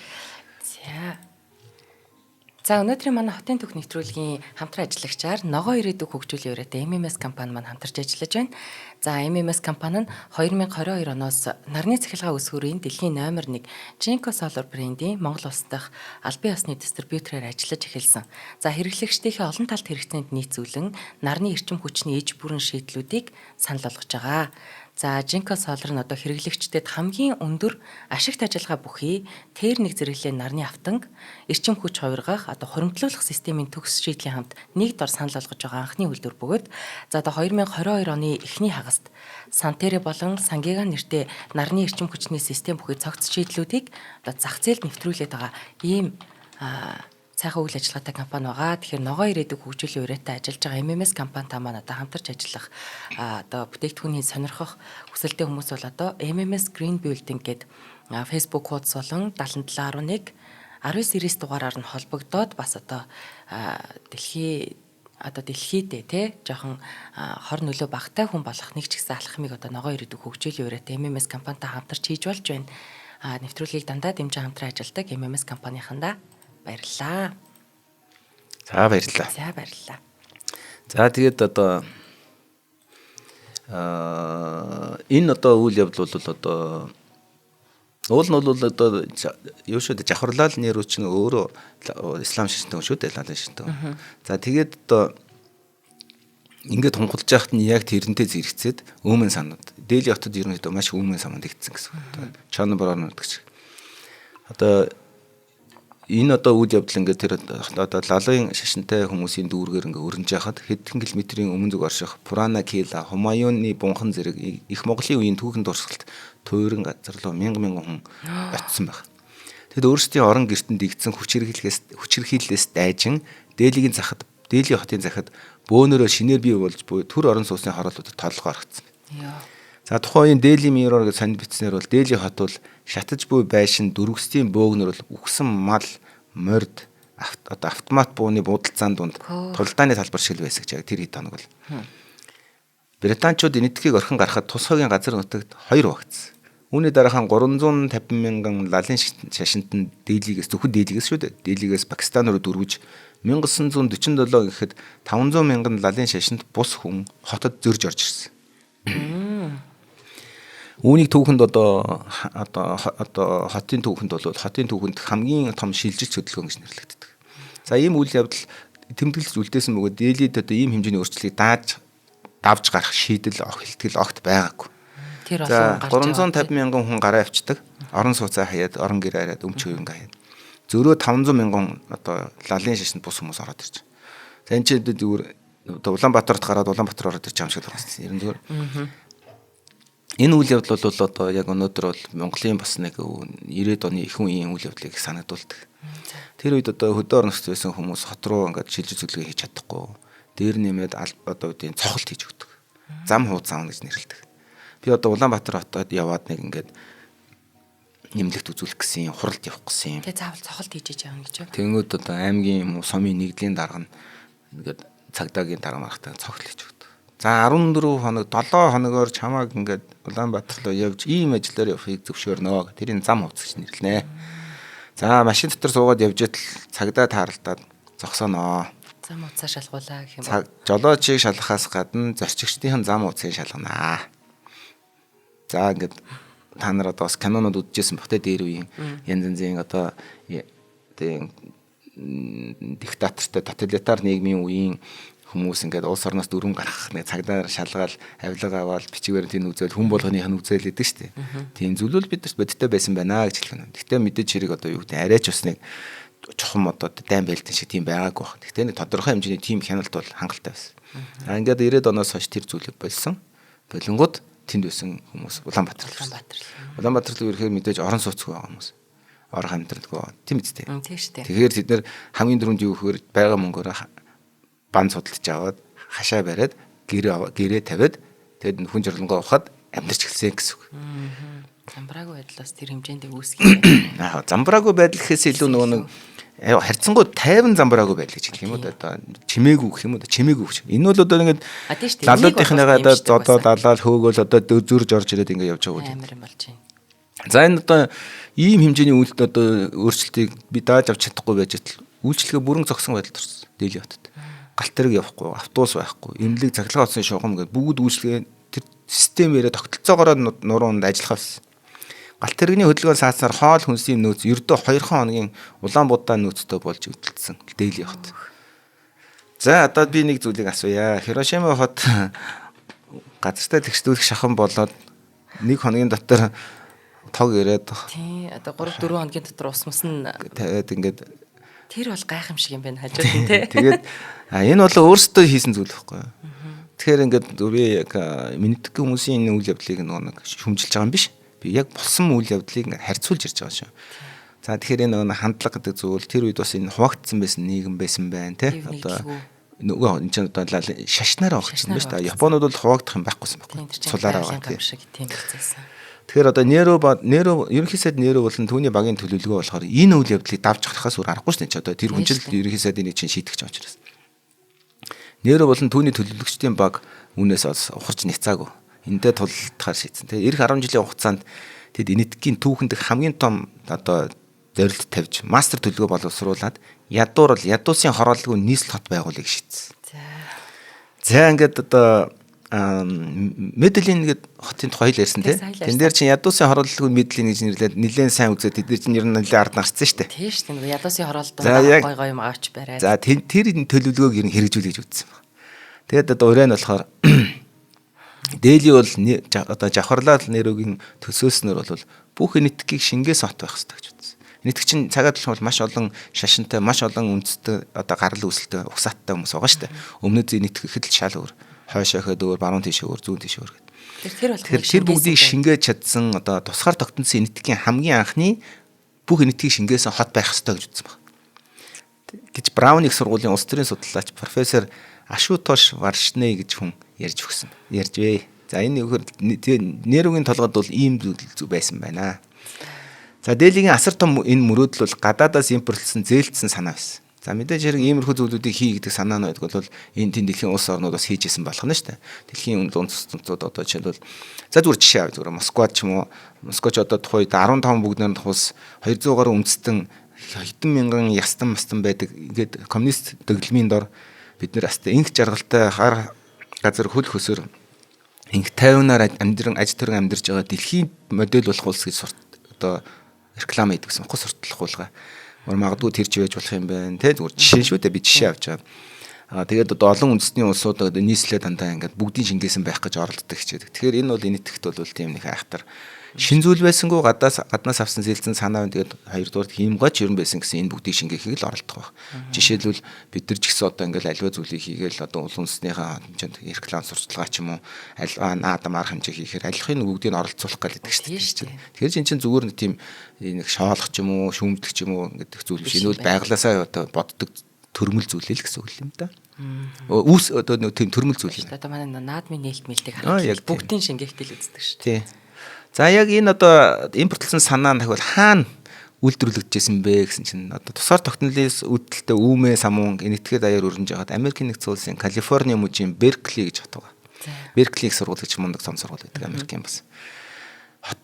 A: За өнөөдрийн манай хотын төх нэвтрүүлгийн хамтран ажиллагчаар ногоо ирээдүг хөгжүүлэх өрөөтэй MMS компани маань хамтарч ажиллаж байна. За MMS компани нь 2022 оноос нарны цахилгаан үсгүүрийн дэлхийн номер 1 Jinko Solar брендийн Монгол улс дахь албан ёсны дистрибьютороор ажиллаж эхэлсэн. За хэрэглэгчдийнхээ олон талт хэрэгцээнд нийцүүлэн нарны эрчим хүчний иж бүрэн шийдлүүдийг санал болгож байгаа. За Jinko Solar нь одоо хэрэглэгчдэд хамгийн өндөр ашигт ажиллагаа бүхий тэр нэг зэрэглэлийн нарны автанг эрчим хүч хувиргах одоо хуримтлуулах системийн төгс шийдлийн хамт нэг дор санал болгож байгаа анхны үйлдвэр бөгөөд за одоо 2022 оны эхний хагаст Сантере болон Сангега нэртэй нарны эрчим хүчний систем бүхий цогц шийдлүүдийг одоо зах зээлд нэвтрүүлээд байгаа ийм сайхан үйл ажиллагаатай компани байгаа. Тэгэхээр ногоо ирээдүг хөгжүүлэх үрээтэй ажиллаж байгаа MMS компанитай маань одоо хамтарч ажиллах одоо бүтээгдэхүүний сонирхох хүсэлтэй хүмүүс бол одоо MMS Green Building гэдэг Facebook хуудас болон 7711 19 series дугаараар нь холбогдоод бас одоо дэлхийдээ те жоохон хор нөлөө багтай хүн болох нэг ч гэсэн алхмыг одоо ногоо ирээдүг хөгжүүлэх үрээтэй MMS компанитай хамтарч хийж болж байна. Нэвтрүүлгийг дандаа дэмжин хамтран ажилладаг MMS компанийхандаа баярлалаа.
B: За баярлалаа.
A: За баярлалаа.
B: За тэгээд одоо энэ одоо үйл явдал бол одоо уул нь бол одоо юу шүү дээ Жавхарлал нэр үуч нь өөрөө ислам шашинтай шүү дээ лалын шашинтай. За тэгээд одоо ингээд тунхалж яхад нь яг тэрнтэй зэрэгцээд өмнө санууд Дели хотод ерөнхийдөө маш өмнө саманд игдсэн гэсэн. Чон бороор гэдэг. Одоо энэ одоо үйл явдал ингээд тэр одоо лалын шашинтай хүмүүсийн дүүргээр ингээд өрнж яхад хэдхэн километрийн өмнө зүг орших Пурана Кила Хумаюуны бунхан зэрэг их Монголын үеийн түүхэн дурсгалт туйран газар руу мянган хүн очсон баг. Тэгэд өөрсдийн орон гертэнд игдсэн хүч хэрхийллээс дайжин Делигийн захад Дели хотын захад бөөнөрөө шинээр бий болж буй төр орон сууцны хороолуудад толгой оргцсон. За тухайн үеийн Дели Mirror гэж санд бичснээр бол Дели хот бол шатаж буй байшин дөрвөстийн бөөгнөр бол үхсэн мал морд одоо автомат бууны буудалцаан дунд тулдааны талбар шиг байсан гэж яг тэр хэд хоног бол. Британчууд энэтхийг орхин гарахад тус хогийн газар нутагт 2 багцсан. Үүний дараахан 350 мянган лалын шашинт нь Делигээс зөвхөн Делигээс шүү дээ. Делигээс Пакистан руу дөрвөж 1947 гэхэд 500 мянган лалын шашинт бус хүн хотод зөрж орж ирсэн. Үүнийг түүхэнд одоо хотын түүхэнд бол хотын түүхэнд хамгийн том шилжилт хөдөлгөөн гэж нэрлэгддэг. За ийм үйл явдал тэмдэглэж үлдээсэн бөгөөд Делид одоо ийм хэмжээний өөрчлөлийг давж гарах шийдэл хилтгэл огт байгаагүй. За 350 мянган хүн гараа авчдаг. Орон сууцаа хаяад, орон гэр хараад, өмч хөвөнгө хаяад. Зөрөө 500 мянган одоо лалын шашинд бус хүмүүс ороод ирж. За энэ чинь зүгээр Улаанбаатарт гараад Улаанбаатар ороод ирж байгаа юм шиг л байна. Ер нь зүгээр. Энэ үйл явдал бол одоо яг өнөөдөр бол Монголын бас нэг 90-ад оны их үеийн үйл явдлыг санагдуулдаг. Тэр үед одоо хөдөө орон нутгад байсан хүмүүс хот руу ингээд шилжиж зөвлөгөө хийж чадахгүй. Дээр нэмээд одоо үеийн цохолт хийж өгдөг. Зам хуудас аавна гэж нэрлэдэг. Би одоо Улаанбаатар хотод яваад нэг ингээд нэмлэгт үзүүлэх гэсэн, хуралд явах гэсэн.
A: Тэгээ заавал цохолт хийж байгаа юм гэж юу?
B: Тэнгүүд одоо аймгийн юм уу сумын нэгдлийн дарга нь ингээд цагдаагийн дарга маргатай цохол хийж өгдөг. За 14 хоног 7 хоногоор чамааг ингээд Улаанбаатар руу явж ийм ажиллаар явахыг зөвшөөрнө. Тэрийн зам хуудас гэж нэрлэнэ. За машин дотор суугаад явж идэл цагдаа тааралдаад зогсооноо.
A: Зам хуудасаа шалгуулаа гэх юм
B: уу? Жолоочийг шалгахаас гадна зорчигчдын зам хуудсыг шалганаа. За ингээд та нар одоо бас кинонод үзчихсэн бах те дээр үеийн янз янзын одоо диктатортой тоталитар нийгмийн үеийн хүмүүс ингээд улс орноос дүрм гаргах нэг цагдаар шалгаал авилга аваад бичгээр тийм үзэл хүн болгоных нь үзэл гэдэг шүү дээ. Тийм зүйлүүл бидэрт бодиттой байсан байна гэж хэлэх юм. Гэхдээ мэдээж хэрэг одоо юу гэдэг арайч бас нэг чухам одоо дайм байлтан шиг тийм байгаагүй баг. Гэхдээ нэг тодорхой хэмжээний тийм хяналт бол хангалттай байсан. Ингээд 90-ад оноос хойш тэр зүйлийг болсон. Болонгууд тэнд байсан хүмүүс Улаанбаатар. Улаанбаатар руу ирэхээр мэдээж орон сууцгүй байгаа хүмүүс. Орох амьдралгүй. Тийм үстэй.
A: Тийм шүү дээ.
B: Тэгэхээр тэд нэр хамгийн дөрөнд юу гэхээр байгаа мөнгөөр бан судалж аваад хашаа бариад гэрээ тавиад тэгэд хүн жирлэнгөө ухаад амьдарч эхэлсэн гэсэн үг.
A: Замбраагүй байдлаас тэр хэмжээнд үүсгэх юм.
B: Замбраагүй байдал гэхээс илүү нөгөө нэг харьцангуй тайван замбраагүй байдал гэж хэлэх юм уу одоо чимээгүй гэх юм уу чимээгүй гэж. Энэ бол одоо ингээд лалуудынхныгаа одоо далаал хөөгөөл одоо зөрж орж ирээд ингээд явж байгаа үү.
A: Амар юм болж байна.
B: За энэ одоо ийм хэмжээний үйлдэл одоо өөрчлөлтийг би дааж авч чадахгүй байж тал үйлчлэгээ бүрэн зогсон байдалд орсон. Дели хотод. Галт тэрэг явахгүй, автобус байхгүй, эмнэлэг цахилгаан утасны шугам гэдэг бүгд үйлчлэгээ тэр системээрээ тогтолцоогоор нуруунд ажиллах байсан. Галт тэрэгний хөдөлгөөн сааснаар хоол хүнсийн нөөц ердөө 2 хоногийн Улаанбаатар нөөцтэй болж өвдөлдсөн. Дели хот. За одоо би нэг зүйлийг асууя. Хирошима хот газартай тэгшлүүлэх шахан болоод 1 хоногийн дотор тог ирээд.
A: Тий, одоо 3-4 хоногийн дотор ус мус нь
B: тавиад ингээд
A: тэр бол гайхамшиг юм байна хажууд нь тий.
B: Тэгээд энэ бол өөрсдөө хийсэн зүйл байхгүй юу? Тэгэхээр ингээд би яг мэддэг хүмүүсийн энэ үйл явдлыг нэг шүмжилж байгаа юм биш. Би яг болсон үйл явдлыг ингээд харьцуулж ирж байгаа шүү. За тэгэхээр энэ хандлага гэдэг зүйл тэр үед бас энэ хуваагдсан байсан нийгэм байсан байна тий. Одоо нөгөө энэ ч одоо шашнаараа хуваагдсан байна шүү дээ. Японууд бол хуваагдах юм байхгүйсэн байхгүй. Сулаараа байгаа
A: тийм хэлсэн.
B: Тэгэхээр одоо Неро ерөнхий сайд Неро болон түүний багийн төлөвлөгөө болохоор энэ үйл явдлыг давж гарахаас өөр аргагүй шүү дээ. Одоо тэр хүнжил ерөнхий сайдын чинь шийдэх гэж учраас. Неро болон түүний төлөвлөгчдийн баг үүнээс ухарч няцаагүй. Эндээ тултахаар шийдсэн. Тэгээ эх 10 жилийн хугацаанд тэд энэтхэгийн түүхэнд хамгийн том одоо зорилт тавьж мастер төлөвлөгөө боловсруулад ядуусын хорооллгүй нийслэл хот байгуулахыг шийдсэн. За ингээд одоо Медлин гэдэг хотын тухай ярьсан тийм. Тэн дээр чинь ядуусын хорооллгүй Медлин гэж нэрлээд нэлээд сайн үзээд тэд нар чинь ер нь нэлээд ард нарцсан шүү дээ.
A: Тийм шүү дээ. Ядуусын хорооллоо гой юм авч бариад.
B: За тэр төлөвлөгөөг ер нь хэрэгжүүлж үзсэн байна. Тэгээд одоо ураа нь болохоор Дели бол одоо Жавхарлал Нерогийн төсөөснөр бол бүх энэтхгийг шингээс хот байх хэрэгтэй гэж үзсэн. Энэтхэг чинь цагаад бол маш олон шашинтай, маш олон үндэстэй одоо гарал үүсэлтэй, угсааттай хүмүүс байгаа шүү дээ. Өмнөд энэтхэг ихэд л шал өөр, хойшооход өөр, баруун тийшээ өөр, зүүн тийшээ өөр гэдэг. Тэр бүгдийг шингээж чадсан одоо тусгаар тогтносон энэтхэгийн хамгийн анхны бүх энэтхгийг шингээс хот байх хэрэгтэй гэж үзсэн байна. Гэж Брауник сургуулийн улс төрийн судлаач профессор Ашутош Варшнэ гэж хүн ярьж вэ. За энэ Нерогийн толгойд бол ийм зүйл байсан байна. За Делигийн асар том энэ мөрөөдөл бол гадаадаас импортлсон зээлдсэн санаа байсан. За мэдээж хэрэг иймэрхүү зүйлүүдийг хий гэдэг санаа нь байдаг бол энэ тийм дэлхийн улс орнууд бас хийжсэн болох нь шүү дээ. Дэлхийн үндэстнүүд одоо жишээлбэл за зүгээр жишээ авъя зүгээр Москва ч юм уу. Москвач одоо тухайд 15 бүгдээр тус 200 гаруй үндэстэн хэдэн мянган ястан мастан байдаг. Ингээд коммунист дэглэмийн дор бид нэр астай инх жаргалтай хар газар хөл хөсөр инх тайвнаар аж төрөн амьдарч байгаа дэлхийн модель болох улс гэж одоо реклам хийдэг гэсэн ухас сурталчилах хулгай. Магадгүй тэр ч байж болох юм байна. Тэ зүгээр жишээ шүү дээ би жишээ авч байгаа. Тэгээд одоо олон үндэсний улсууд одоо нийслэлээ дандаа ингээд бүгдийн шингээсэн байх гэж оролддог хичээдэг. Тэгэхээр энэ бол энэтхэгт бол тийм нэг айхтар шин зүйл байсангүй гаднаас авсан зээлцэн санаа байна. Тэгээд хоёрдугаар химгач ерөн байсан гэсэн энэ бүгдийг шингээхийг л оролдох байх. Жишээлбэл бид нар ч гэсэн одоо ингээд альва зүйлийг хийгээл одоо улс үндэснийхээ хэмжээнд реклам сурталчилгаа ч юм уу альва наадам арга хэмжээ хийхээр альвахын бүгдийг нь оролцуулах гэдэг шүү дээ. Тэгэхээр чинь зүгээр нэг тийм нэг шоолох ч юм уу шүүмдэх ч юм уу гэдэг зүйл биш. Энэ бол байглаасаа одоо боддог төрмөл зүйлээ л гэсэн үг юм да. Үүс одоо нэг тийм төрмөл зүйл юм.
A: Одоо манай наадмын нээлт мэлдэг харагдаж бүгдийн шингээх гэл үздэг шүү дээ.
B: За яг энэ одоо импортлсон санаа нь дахиад хаана үйлдвэрлэгдэжсэн бэ гэсэн чинь одоо тусгаар тогтнолын үүдэлтэй Үүмэ самуун энэтхэг даяар өрнөж байгаад Америкийн нэгдсэн улсын Калифорни мужийн Беркли гэж хот байгаа. Берклиг сургууль гэж мундаг том сургууль байдаг Америкийн бас.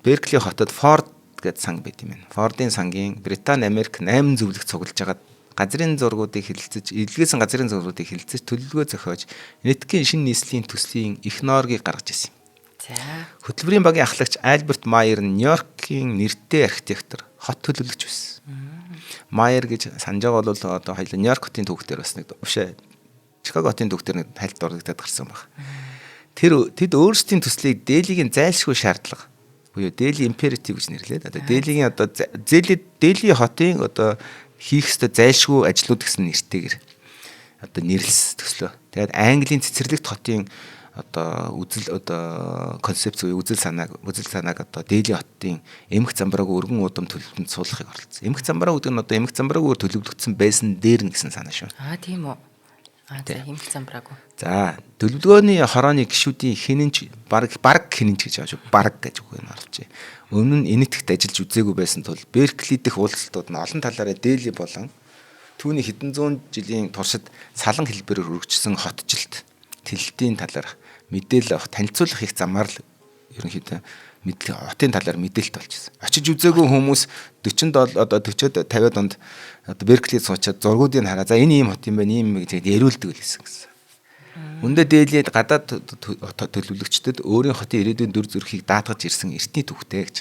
B: Беркли хотод Форд гэдэг санг байт юм байна. Фордын сангийн Британи Америк 8 зөвлөгт цуглаж байгаа газрын зургуудыг хэлэлцэж, илгээсэн газрын зургуудыг хэлэлцэж төлөвлөгөө зохиож энэтхэгийн шинэ нийслэлийн төслийн их норгийг гаргаж ирсэн. Хөтөлбөрийн багийн ахлагч Альберт Майер нь Нью-Йоркийн нэртэй архитектор, хот төлөвлөгч байсан. Майер гэж санаж байгаа бол одоо хоёул Нью-Йорк хотын түүхтэр бас нэг бишээ Чикаго хотын түүхтэр нэг тайлт дурдагдаад гарсан байна. Тэд өөрсдийн төслийг Делигийн зайлшгүй шаардлага буюу Дели императив гэж нэрлээд одоо Делигийн одоо Дели хотын одоо хийх ёстой зайлшгүй ажлууд гэсэн нэртэйгээр одоо нэрлсэн төслөө. Тэгээд Английн цэцэрлэгт хотын одоо концепц үзэл санааг одоо Дели хотын эмх замбрааг өргөн удам төлөвлөлтөнд суулгахыг оролцсон. Эмх замбраа гэдэг нь одоо эмх замбраагаар төлөвлөгдсөн байсан дээр нь гэсэн санаа шүү.
A: Тийм үү. За эмх замбрааг.
B: За төлөвлөгөөний хорооны гишүүдийн хинэнч баг хинэнч гэж ааж баг гэж үг нь оруулж. Өмнө нь энэтхэгт ажиллаж үзээгүй байсан тул Беркли дэх уулзалтууд нь олон талаараа Дели болон түүний хэдэн зуун жилийн туршид салан хэлбэрээр өргөжсөн хотжилт тэлэлтийн талаарх мэдээлэл авах танилцуулах их замаар л ерөнхийдөө хотын талаар мэдээлэлт болчихсон. Очиж үзээгүй хүмүүс 47 одоо 40-50 донд одоо Берклид суучаад зургуудыг хараа. За энэ ийм хот юм байна, ийм гэж яриулдаг гэсэн. Үндэ Делид гадаад төлөвлөгчдөд өөрийн хотын ирээдүйн дүр зургийг даатгаж ирсэн эртний түүхтэй гэж.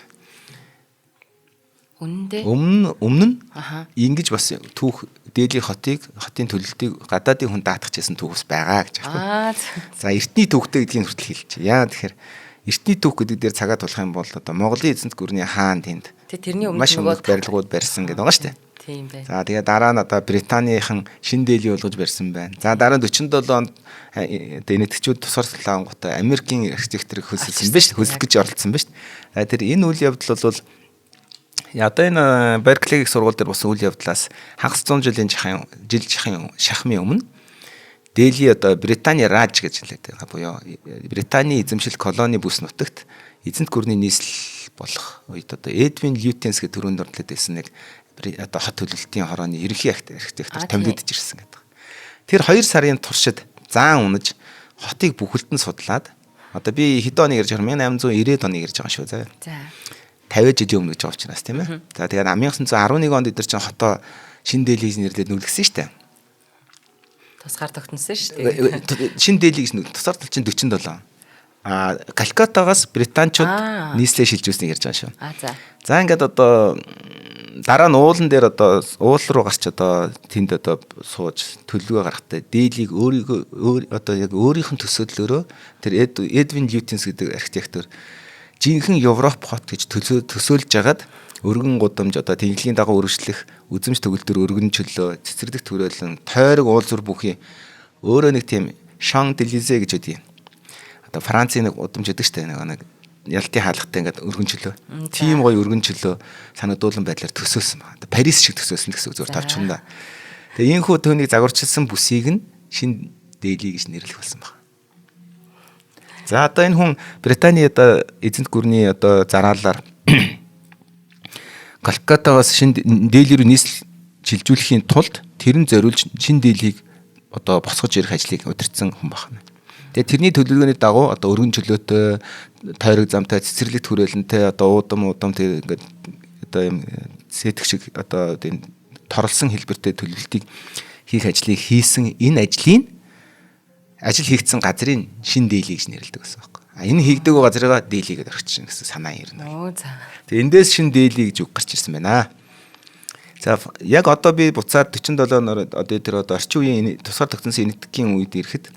B: Өмнө нь ингэж бас түүх Дели хотын төлөлтийг гадаадын хүн даатгах гэсэн түүх бас байгаа гэж байна. За эртний түүхтэй гэдгийг хүртэл хэлж. Яа тэгэхээр эртний түүх гэдэг дээр цагаа тулах юм бол одоо Монголын эзэнт гүрний хаан тэнд
A: тэрний өмнө
B: маш өндөр барилгууд барьсан гэдэг байгаа шүү дээ.
A: Тийм бай.
B: За тэгээ дараа нь одоо Британийн шин Дели болгож барьсан байна. За дараа нь 47 онд энэтхэгчүүд тусгарлан готой Америкийн архитекторыг хөлсөлсөн байна шүү дээ. Хөлсөх гэж оролцсон байна шүү дээ. Тэр энэ үйл явдал бол Одоо энэ Берклигийн сургууль дээр болсон үйл явдлаас хагас 100 жилийн шахмын өмнө Дели одоо Британий Раж гэж хэлээд байгаа буюу Британий эзэмшил колони бүс нутагт эзэнт гүрний нийслэл болох үед одоо Эдвин Лютенс гэх төрөнд орлоод байсан нэг одоо хот төлөвлөлтийн хорооны ерөнхий архитектор томилогдож ирсэн гэдэг. Тэр 2 сарын туршид заан унаж хотыг бүхэлдэн судлаад одоо би хэдэн оны ярьж байгаа 1890-ад оны ярьж байгаа шүү заа.
A: За.
B: 50 жилийн өмнө гэж байгаа учраас тийм ээ. За тэгээд 1911 онд эдгээр чинь хотоо Шинэ Делиг нэрлээд нүлгсэн шүү дээ.
A: Тусгаар тогтносон шүү дээ.
B: Шинэ Делиг гэж тусгаар тал чинь 47. Калькаттагаас британчууд нийслээ шилжүүлснээр ярьж байгаа шүү.
A: За.
B: За ингээд одоо дараа нь уулан дээр одоо уул руу гарч одоо тэнд одоо сууж төлөвөө гаргахтаа Делиг өөрийгөө одоо яг өөрийнх нь төсөөллөөрөө тэр Эдвин Лютенс гэдэг архитектор жинхэнэ Европ хот гэж төсөөлж жагаад өргөн гудамж одоо тэнхлийн дагуу өргөжлөх үзэмж төгөлдөр өргөн чөлөө цэцэрлэг төрөлн тойрог уулзвар бүхий өөрөө нэг тийм Шан Делизе гэж үгүй. Одоо Францын нэг удамж өгдөг штэ нэг ялтын хаалгатай ингээд өргөн чөлөө. Тийм гоё өргөн чөлөө санагдуулан байдлаар төсөөлсөн байна. Парис шиг төсөөлсөн гэсэн үг зөв тавчманда. Тэгээ ийхүү төвнийг загварчилсан бүсийг нь Шинэ Дели гэж нэрлэх болсон байна. За одоо энэ хүн Британий одоо эзэнт гүрний одоо зараалаар Калькаттагаас Шинэ Дели рүү нийслэл шилжүүлэхийн тулд тэрэн зориулж Шинэ Делиг одоо босгож ирэх ажлыг удирдсан хүн байна. Тэгээ тэрний төлөвлөгөөний дагуу одоо өргөн чөлөөтэй тойрог замтай цэцэрлэг төрөлнтэй одоо удам тэр ингээд одоо юм сэтг шиг одоо тийм торлсон хэлбэртэй төлөвлөлтийг хийх ажлыг хийсэн энэ ажил хийгдсэн газрын Шинэ Дели гэж нэрлэдэг гэсэн байна. Энэ хийгдэг газрыгаа Дели гэж орчихсон гэсэн санаа ирнэ. Тэгээ эндээс Шинэ Дели гэж үг гарч ирсэн байна. За яг одоо би буцаад 47-оор одоо тэр одоо орчин үеийн тусгаар тогтносон энэтхэгийн үед ирэхэд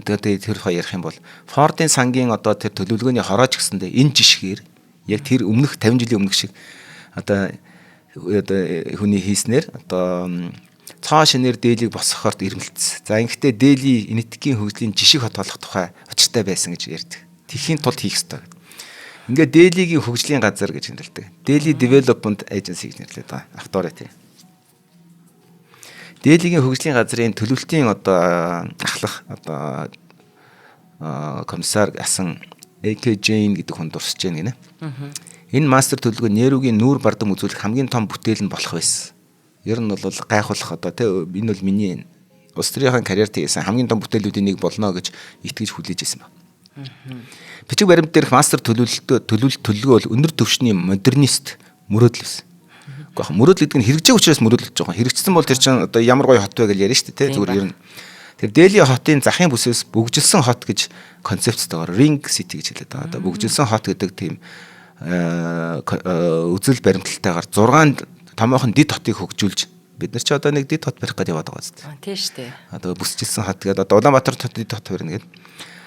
B: тэр хоёр ярих юм бол Фордын сангийн одоо тэр төлөвлөгөөний хороож гисэндээ энэ жишгээр яг тэр өмнөх 50 жилийн өмнөх шиг одоо хүний хийснээр одоо цоо шинээр Делиг босгохоор ирмэлцсэн. За ингэхдээ Дели энэтхэгийн хөгжлийн жишг хот болох тухай учиртай байсан гэж ярьдаг. Тэхийн тулд хийх ёстой. Ингээд Делигийн хөгжлийн газар гэж нэрлэдэг. Deli Development Agency гэж нэрлэдэг байгаа. Автор тий. Делигийн хөгжлийн газрын төлөвлөлтийн одоо ахлах одоо комиссар асан AK Jane гэдэг хүн дурсаж байна гинэ. Энэ мастер төлөвлөгөө Неругийн нүүр бардам үзүүлэх хамгийн том бүтээл нь болох байсан. Ер нь бол гайхуулах одоо тий энэ бол миний улс төрийн карьерт хийсэн хамгийн том бүтээлүүдийн нэг болно гэж итгэж хүлээж байсан ба. Бичиг баримт дээрх мастер төлөвлөгөө бол өндөр түвшний модернист мөрөөдөл байсан. Гэхдээ мөрөөдөл гэдэг нь хэрэгжих учраас мөрөөдөлж байгаа. Хэрэгжсэн бол тэр чинь одоо ямар гоё хот вэ гэж ярьж штэ тий зүгээр ер нь. Тэр Дели хотын захын бүсээс бөгжилсэн хот гэж концепттэйгээр Ring City гэж хэлээд байгаа. Одоо бөгжилсэн хот гэдэг тийм үзэл баримталтайгаар 6 томоохон дид хотыг хөгжүүлж бид нар ч одоо нэг дид хот барих гэж яваад байгаа зү.
A: Тийм штэ.
B: Одоо бүсчилсэн хот гэдэг одоо Улаанбаатар хот дид хот барина гэдэг.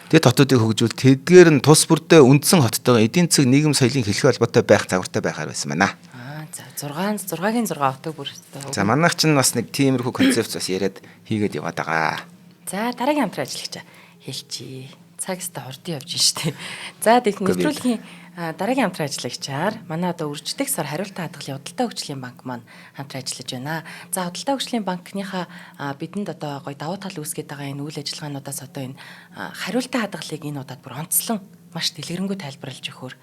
B: Дид хотуудыг хөгжүүл тэдгээр нь тус бүрдээ үндсэн хоттойгоо эдийн засаг нийгэм соёлын хэлхээ холбоотой байх загвартай байхаар байсан байна.
A: За 6-гийн 6 хотог бүртэй.
B: За манайх ч бас нэг тиймэрхүү концепц бас яриад хийгээд яваад байгаа.
A: За дараагийн хамтран ажиллагчаа хэлчихье. Цагстаа хурдан явж штэ. За тэгэх нэвтрүүлгийн дараагийн хамтран ажиллагчаар манай одоо үрждэг сар хариултаа хадгалсан Худалдаа хөгжлийн банк маань хамтран ажиллаж байна. За Худалдаа хөгжлийн банкныхаа бидэнд одоо гоё давуу тал үүсгэж байгаа энэ үйл ажиллагаануудаас одоо энэ хариултаа хадгалыг энэ удаад бүр онцлон маш дэлгэрэнгүй тайлбарлаж өгөхөөр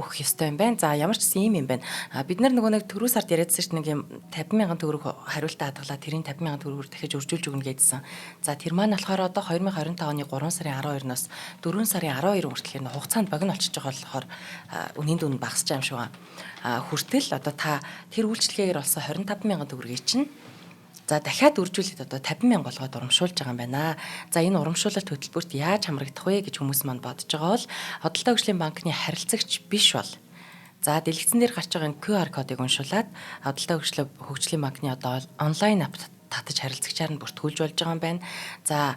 A: өгөх ёстой юм байна. За ямар ч гэсэн юм байна. Бид нар нөгөө нэг түрүү сард яриадсан чинь нэг юм 50,000 төгрөг хариултаа хадгалаад тэрийн 50,000 төгрөгөөр дахиж үржүүлж өгнө гэдсэн. За тэр маань болохоор одоо 2025 оны 3 сарын 12-наас 4 сарын 12 хүртэл энэ хугацаанд богино болчихж байгаа болохоор үнийн дүн багасч байгаа юм шиг байна. Хүртэл одоо та тэр үйлчлэгээр олсон 25,000 төгрөгийг чинь за дахиад үржүүлээд одоо 50,000 болгоод урамшуулж байгаа юм байна. За энэ урамшуулалт хөтөлбөрт яаж хамрагдах вэ гэж хүмүүс маань бодож байгаа бол Худалдаа хөгжлийн банкны харилцагч биш бол за дэлгэцэн дээр гарч байгаа энэ QR кодыг уншуулад Худалдаа хөгжлийн банкны одоо онлайн апп татаж харилцагчаар нь бүртгүүлж болж байгаа юм байна. За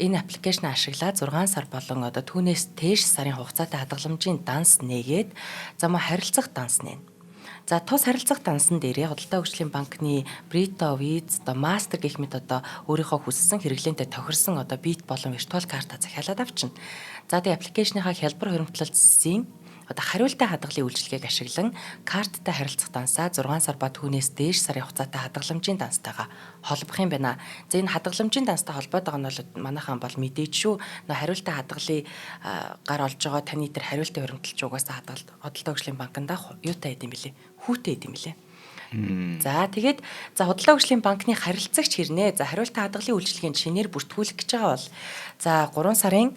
A: энэ аппликейшн ашиглаад 6 сар болон одоо түүнээс дээш сарын хугацаатай хадгаламжийн данс нээгээд за мо харилцах данс нээн. За тус харилцах дансан дээрээ Худалдаа хөгжлийн банкны Brito, Viz, одоо Master гэх мэт одоо өөрийнхөө хүссэн хэрэглэнтэй тохирсон одоо бит болон виртуал карта захиалаад авчна. За тэгээ аппликейшныхаа хялбар хуримтлал зэсийн одоо хариултаа хадгалын үйлчилгээг ашиглан карттай харилцах дансаа 6 сар ба түүнээс дээш сарын хугацаатай хадгаламжийн данстайгаа холбох юм байна. За энэ хадгаламжийн данстай холбоод байгаа нь бол манайхан бол мэдээж шүү. Нөө хариултаа хадгалын гар олж байгаа таны тэр хариултаа хөрөмтөлж угаасаа худалдаа хөгжлийн банкнда юутай байд юм бэлээ? Хүүтэй байд юм бэлээ. За тэгээд худалдаа хөгжлийн банкны харилцагч хэрнээ. За хариултаа хадгалын үйлчилгээнд шинээр бүртгүүлэх гэж байгаа бол за 3 сарын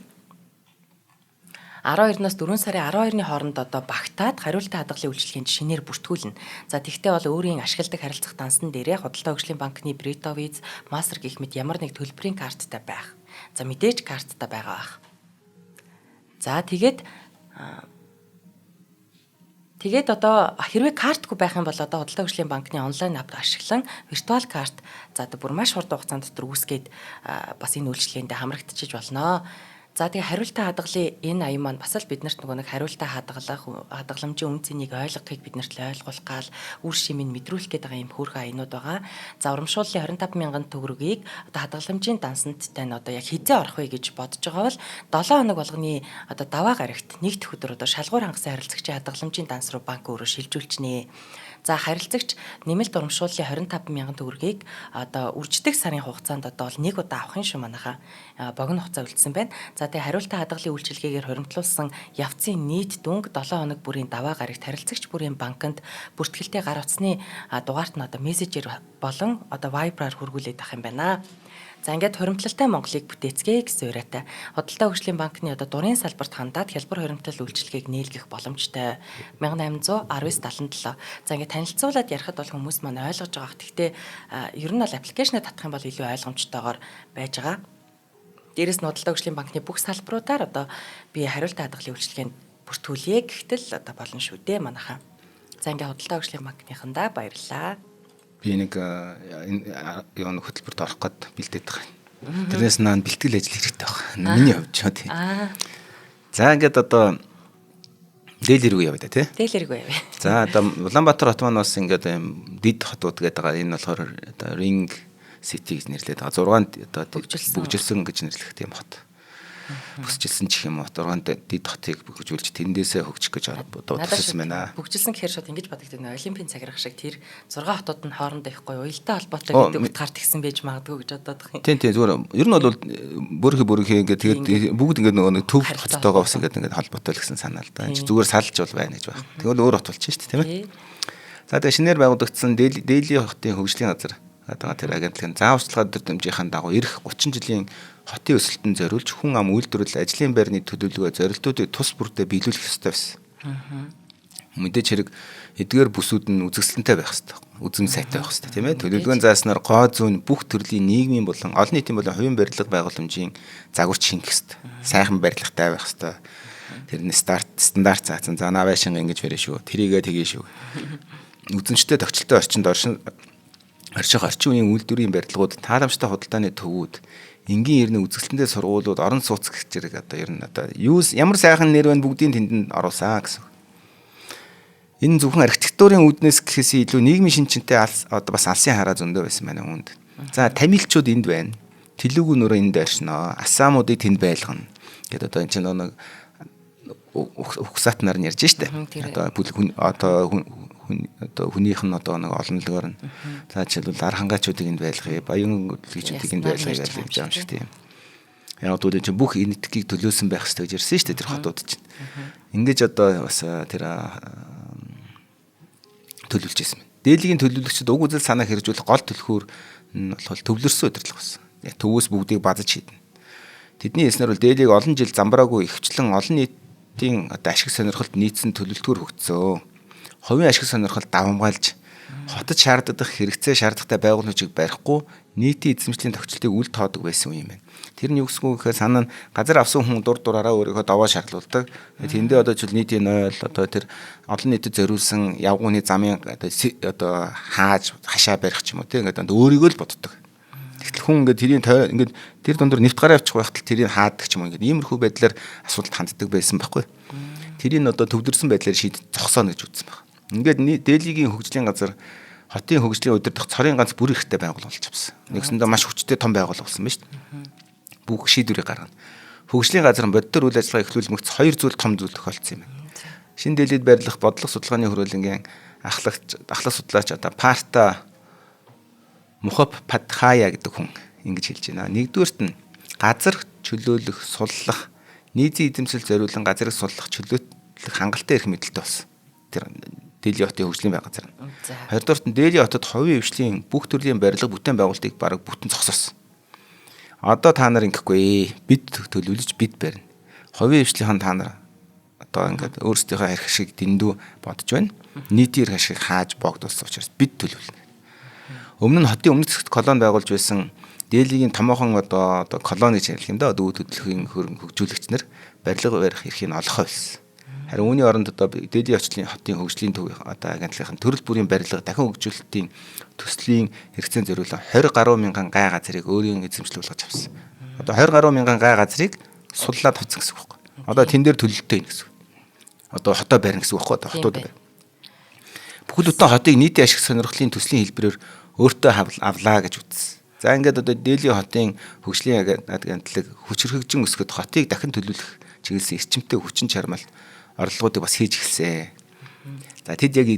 A: 12-наас 4 сарын 12-ны хооронд одоо багтаад хариултаа хадгалын үйлчилгээнд шинээр бүртгүүлнэ. За тэгвэл бол өөрийн ашигладаг харилцах дансан дээрээ худалдаа хөгжлийн банкны Бретовиз, Мастер гэх мэт ямар нэг төлбөрийн карттай байх. За мэдээж карттай байгаа байх. За тэгээд одоо хэрвээ картгүй байх юм бол одоо худалдаа хөгжлийн банкны онлайн апп ашиглан виртуал карт за одоо бүр маш хурд хугацаанд дотор үүсгээд бас энэ үйлчилгээнд хамрагдчих болно. За тэгээ хариултаа хадгалын энэ аян маань бас л биднэрт нөгөө нэг хариултаа хадгаламжийн үн цэнийг ойлгохыг биднэрт л ойлгуулах гал үр шимийг мэдрүүлэх гээд байгаа юм хөөрхөн аянууд байгаа. За урамшууллын 25 мянган төгрөгийг одоо хадгаламжийн дансанд тань одоо яг хизээ орох вэ гэж бодож байгаа бол 7 хоног болгоны одоо даваа гарагт нэг дэх өдөр одоо шалгуур хангасан харилцагчийн хадгаламжийн данс руу банк өөрөө шилжүүлчихнэ. За харилцагч нэмэлт урамшууллын 25 мянган төгрөгийг одоо үрждэг сарын хугацаанд одоо бол нэг удаа авах юм шүү манайхаа богино хугацаа үлдсэн байна. За тэгээ хариултаа хадгалын үйлчилгээгээр хоримтлуулсан явцын нийт дүнг 7 хоног бүрийн даваа гарагт харилцагч бүрийн банкнд бүртгэлтэй гар утасны дугаарт нь одоо мессежээр болон одоо Viber-аар хүргүүлээд авах юм байна. За ингээд хоримтлалтай Монголыг бүтээцгээе гэсэн уриатай худалдаа хөгжлийн банкны одоо дурын салбарт хандаад хялбар хоримтлал үйлчилгээг нээлгэх боломжтой 1819-77. За ингээд танилцуулаад ярихад бол хүмүүс маань ойлгож байгаа. Гэхдээ ер нь бол аппликейшнээ татах юм бол илүү ойлгомжтойгоор байж байгаа. Дээрээс нь худалдаа хөгжлийн банкны бүх салбаруудаар одоо би хариултаа хадгалын үйлчилгээнд бүртгүүлье гэхтэл одоо болно шүү дээ манайхаа. За ингээд худалдаа хөгжлийн банкныхандаа баярлалаа.
B: Би нэг энэ хөтөлбөрт орох гээд бэлдээд байгаа. Тэрнээс наа бэлтгэл ажил хэрэгтэй байна. Миний хувьд ч тийм. За ингээд одоо дээлэр үе яваа да тий.
A: Дээлэр үе яваа.
B: За одоо Улаанбаатар хот маань бас ингээд дид хотууд гэдэг байгаа. Энэ болохоор одоо Ring City гэж нэрлэдэг байгаа. 6 одоо бүгжилсэн гэж нэрлэх тийм хот. Бүсчилсэн чих юм уу 6 дид хотыг хөгжүүлж тэндээсээ хөгжих гэж одоо төсөөлсөн байна.
A: Бүгжилсэн гэхээр шууд ингэж бодогддог нэ Олимпийн цагирах шиг тэр 6 хотууд нь хоорондоо ихгүй уялдаа холбоотой гэдэг утгаар тэгсэн байж магадгүй гэж боддог юм.
B: Тийм зүгээр. Ер нь бол бүрхи ингээд тэгээд бүгд ингээд нөгөө төв хотойгоо бас ингээд холбоотой л гэсэн санаа л да. Зүгээр салж бол байна гэж байна. Тэгвэл өөр хот болчих шүү дээ тийм ээ. За тэгээд шинээр байгуулагдсан Дээли хотын хөгжлийн газар одоо тэр агентлагын зан услахад дэвжихаан дагуу ирэх 30 жилийн хотын өсөлтөнд зориулж хүн ам үйлдвэрлэл ажлын байрны төлөвлөгөө зорилтуудыг тус бүрдээ биелүүлэх ёстой байсан. Мэдээж хэрэг эдгээр бүсүүд нь үзэсгэлэнтэй байх ёстой. Үзэм сайтай байх ёстой тийм ээ. Төлөвлөгөөний зааснаар гоо зүүн бүх төрлийн нийгмийн болон олон нийтийн болон хувийн барилга байгууламжийн загварч шингэх ёстой. Сайхан барилгатай байх ёстой. Тэрний стандарт заасан. За наваа шинга ингэж барина шүү. Тэрийгээ тгий шүү. Үзэмжтэй тогтцолтой орчинд орших орчин үеийн үйлдвэрийн барилгууд, тааламжтай худалдааны төвүүд, энгийн эрдэнэ үзэсгэлэнтэй сургуулиуд, орон сууц гэх зэрэг одоо ер нь одоо ямар сайхан нэр байна бүгдийн тэнд оруулсан гэсэн. Энэ зөвхөн архитектурын үүднээс гэхээс илүү нийгмийн шинжинтэй одоо бас алсын хараа зөндөө байсан байна үүнд. За тамилчууд энд байна. Тэлүүгүү нөрөө энд оршноо. Ассаамуудыг тэнд байлгана. Гэт одоо энэ чинь нэг ухсаатнаар нь ярьж штэ. Одоо хүнийх нь одоо нэг олонлогоор нь за жишээлбэл ар хангаачуудыг энд байлгая, баян хөдөлгөчүүдийг энд байлгая гэж юм жаам шиг тийм. Яг тэгвэл чинь бүх энэтхгийг төлөөсөн байх хэрэгтэй гэж ярьсан шүү дээ тэр хотууд чинь. Ингэж одоо бас тэр төлөвлөж ирсэн байна. Дээлигийн төлөвлөгчид уг үзэл санаа хэрэгжүүлэх гол төлхөөр нь болохоор төвлөрсөн удирдлага болсон. Яг төвөөс бүгдийг базаж хийдэн. Тэдний хэлснээр бол дээлийг олон жил замбраагүй ихвчлэн олон нийтийн одоо ашиг сонирхолд нийцсэн төлөвлөлтөөр хөгжсөн. Хувийн ашиг сонирхол давамгайлж хотод шаарддаг хэрэгцээ шаардлагатай байгууламжийг барихгүй нийтийн эзэмшлийн тогтцолтыг үл тоодог байсан юм байна. Тэр нь юу гэсэн үг гэхээр санаа нь газар авсан хүн дураараа өөрийнхөө даваа шаардлагатай. Тэндээ одоо жишээл нийтийн 0 одоо тэр олон нийтэд зориулсан явгууны замын одоо хааж хашаа барих ч юм уу тийм ингээд өөрийгөө л боддог. Тэгтэл хүн ингээд тэрийн ингээд тэр дундор нэвт гараа авчих байхад тэрийг хаадаг ч юм уу ингээд иймэрхүү байдлаар асуудалд ханддаг байсан байхгүй. Тэрийг одоо төвлөрсөн байдлаар зогсооно гэж үзсэн байна. Ингээд Дээлигийн хөгжлийн газар хотын хөгжлийн удирдах цорын ганц бүр ихтэй байгуул болж авсан. Нэгсэндээ маш хүчтэй том байгуул болсон байна шүү дээ. Бүх шийдвэрийг гаргана. Хөгжлийн газар бодитор үйл ажиллагаа эхлүүлмэгц хоёр зүйл том зүйл тохиолдсон юм байна. Шинэ Делхид барилах бодлого судалгааны хөрөлөнгийн ахлах судлаач одоо Парта Мухаппадхая гэдэг хүн ингэж хэлж байна. Нэгдүгээрт нь газар чөлөөлөх, суллах, нийтийн эзэмшил зориулан газрыг суллах, чөлөөлөх хангалттай эрх мэдэлтэй болсон. Тэр Дели хотын хөгжлийн байга газар. Хоёрдугаарт нь Дели хотод хувийн хвшлийн бүх төрлийн барилга бүтээн байгуулалтыг бараг бүтэн зогсоосон. Одоо та нар ингэхгүй бид төлөвлөж бид барина. Хувийн хвшлийнхэн та нар одоо ингээд өөрсдийнхөө арх шиг дэндүү бодож байна. Нийтийн арх шиг хааж богдуулсан учраас бид төлөвлөнө. Өмнө нь хотын өмнөд хэсэгт колони байгуулж байсан Делигийн томоохон одоо колони гэж ярих юм да. Дүү хөдөлгөөний хөгжүүлэгч нар барилга барих эрхийг олгох байсан. Харин үүний оронд одоо Дели хотын хөгжлийн төв одоо агентлагийн төрөл бүрийн барилга дахин хөгжүүлэлтийн төслийн хэрэгцээнд зориулсан 20 гаруй мянган гай газрыг өөрийн эзэмшил болгож авсан. Одоо 20 гаруй мянган гай газрыг суллаад авсан гэсэн үг байхгүй. Одоо тэн дээр төлөлттэй юм гэсэн үг. Одоо хотоо барина гэсэн үг байхгүй. Одоо хотууд барина. Бүхэл бүтэн хотыг нийтийн ашиг сонирхлын төслийн хэлбэрээр өөртөө авлаа гэж үзсэн. За ингээд одоо Дели хотын хөгжлийн агентлаг хүчрхэгжин өсгөд хотыг дахин төлөвлөх чиглэсэн эрчимтэй хүчин чармаалт орлогуудыг бас хийж эхэлсэн. За тэд яг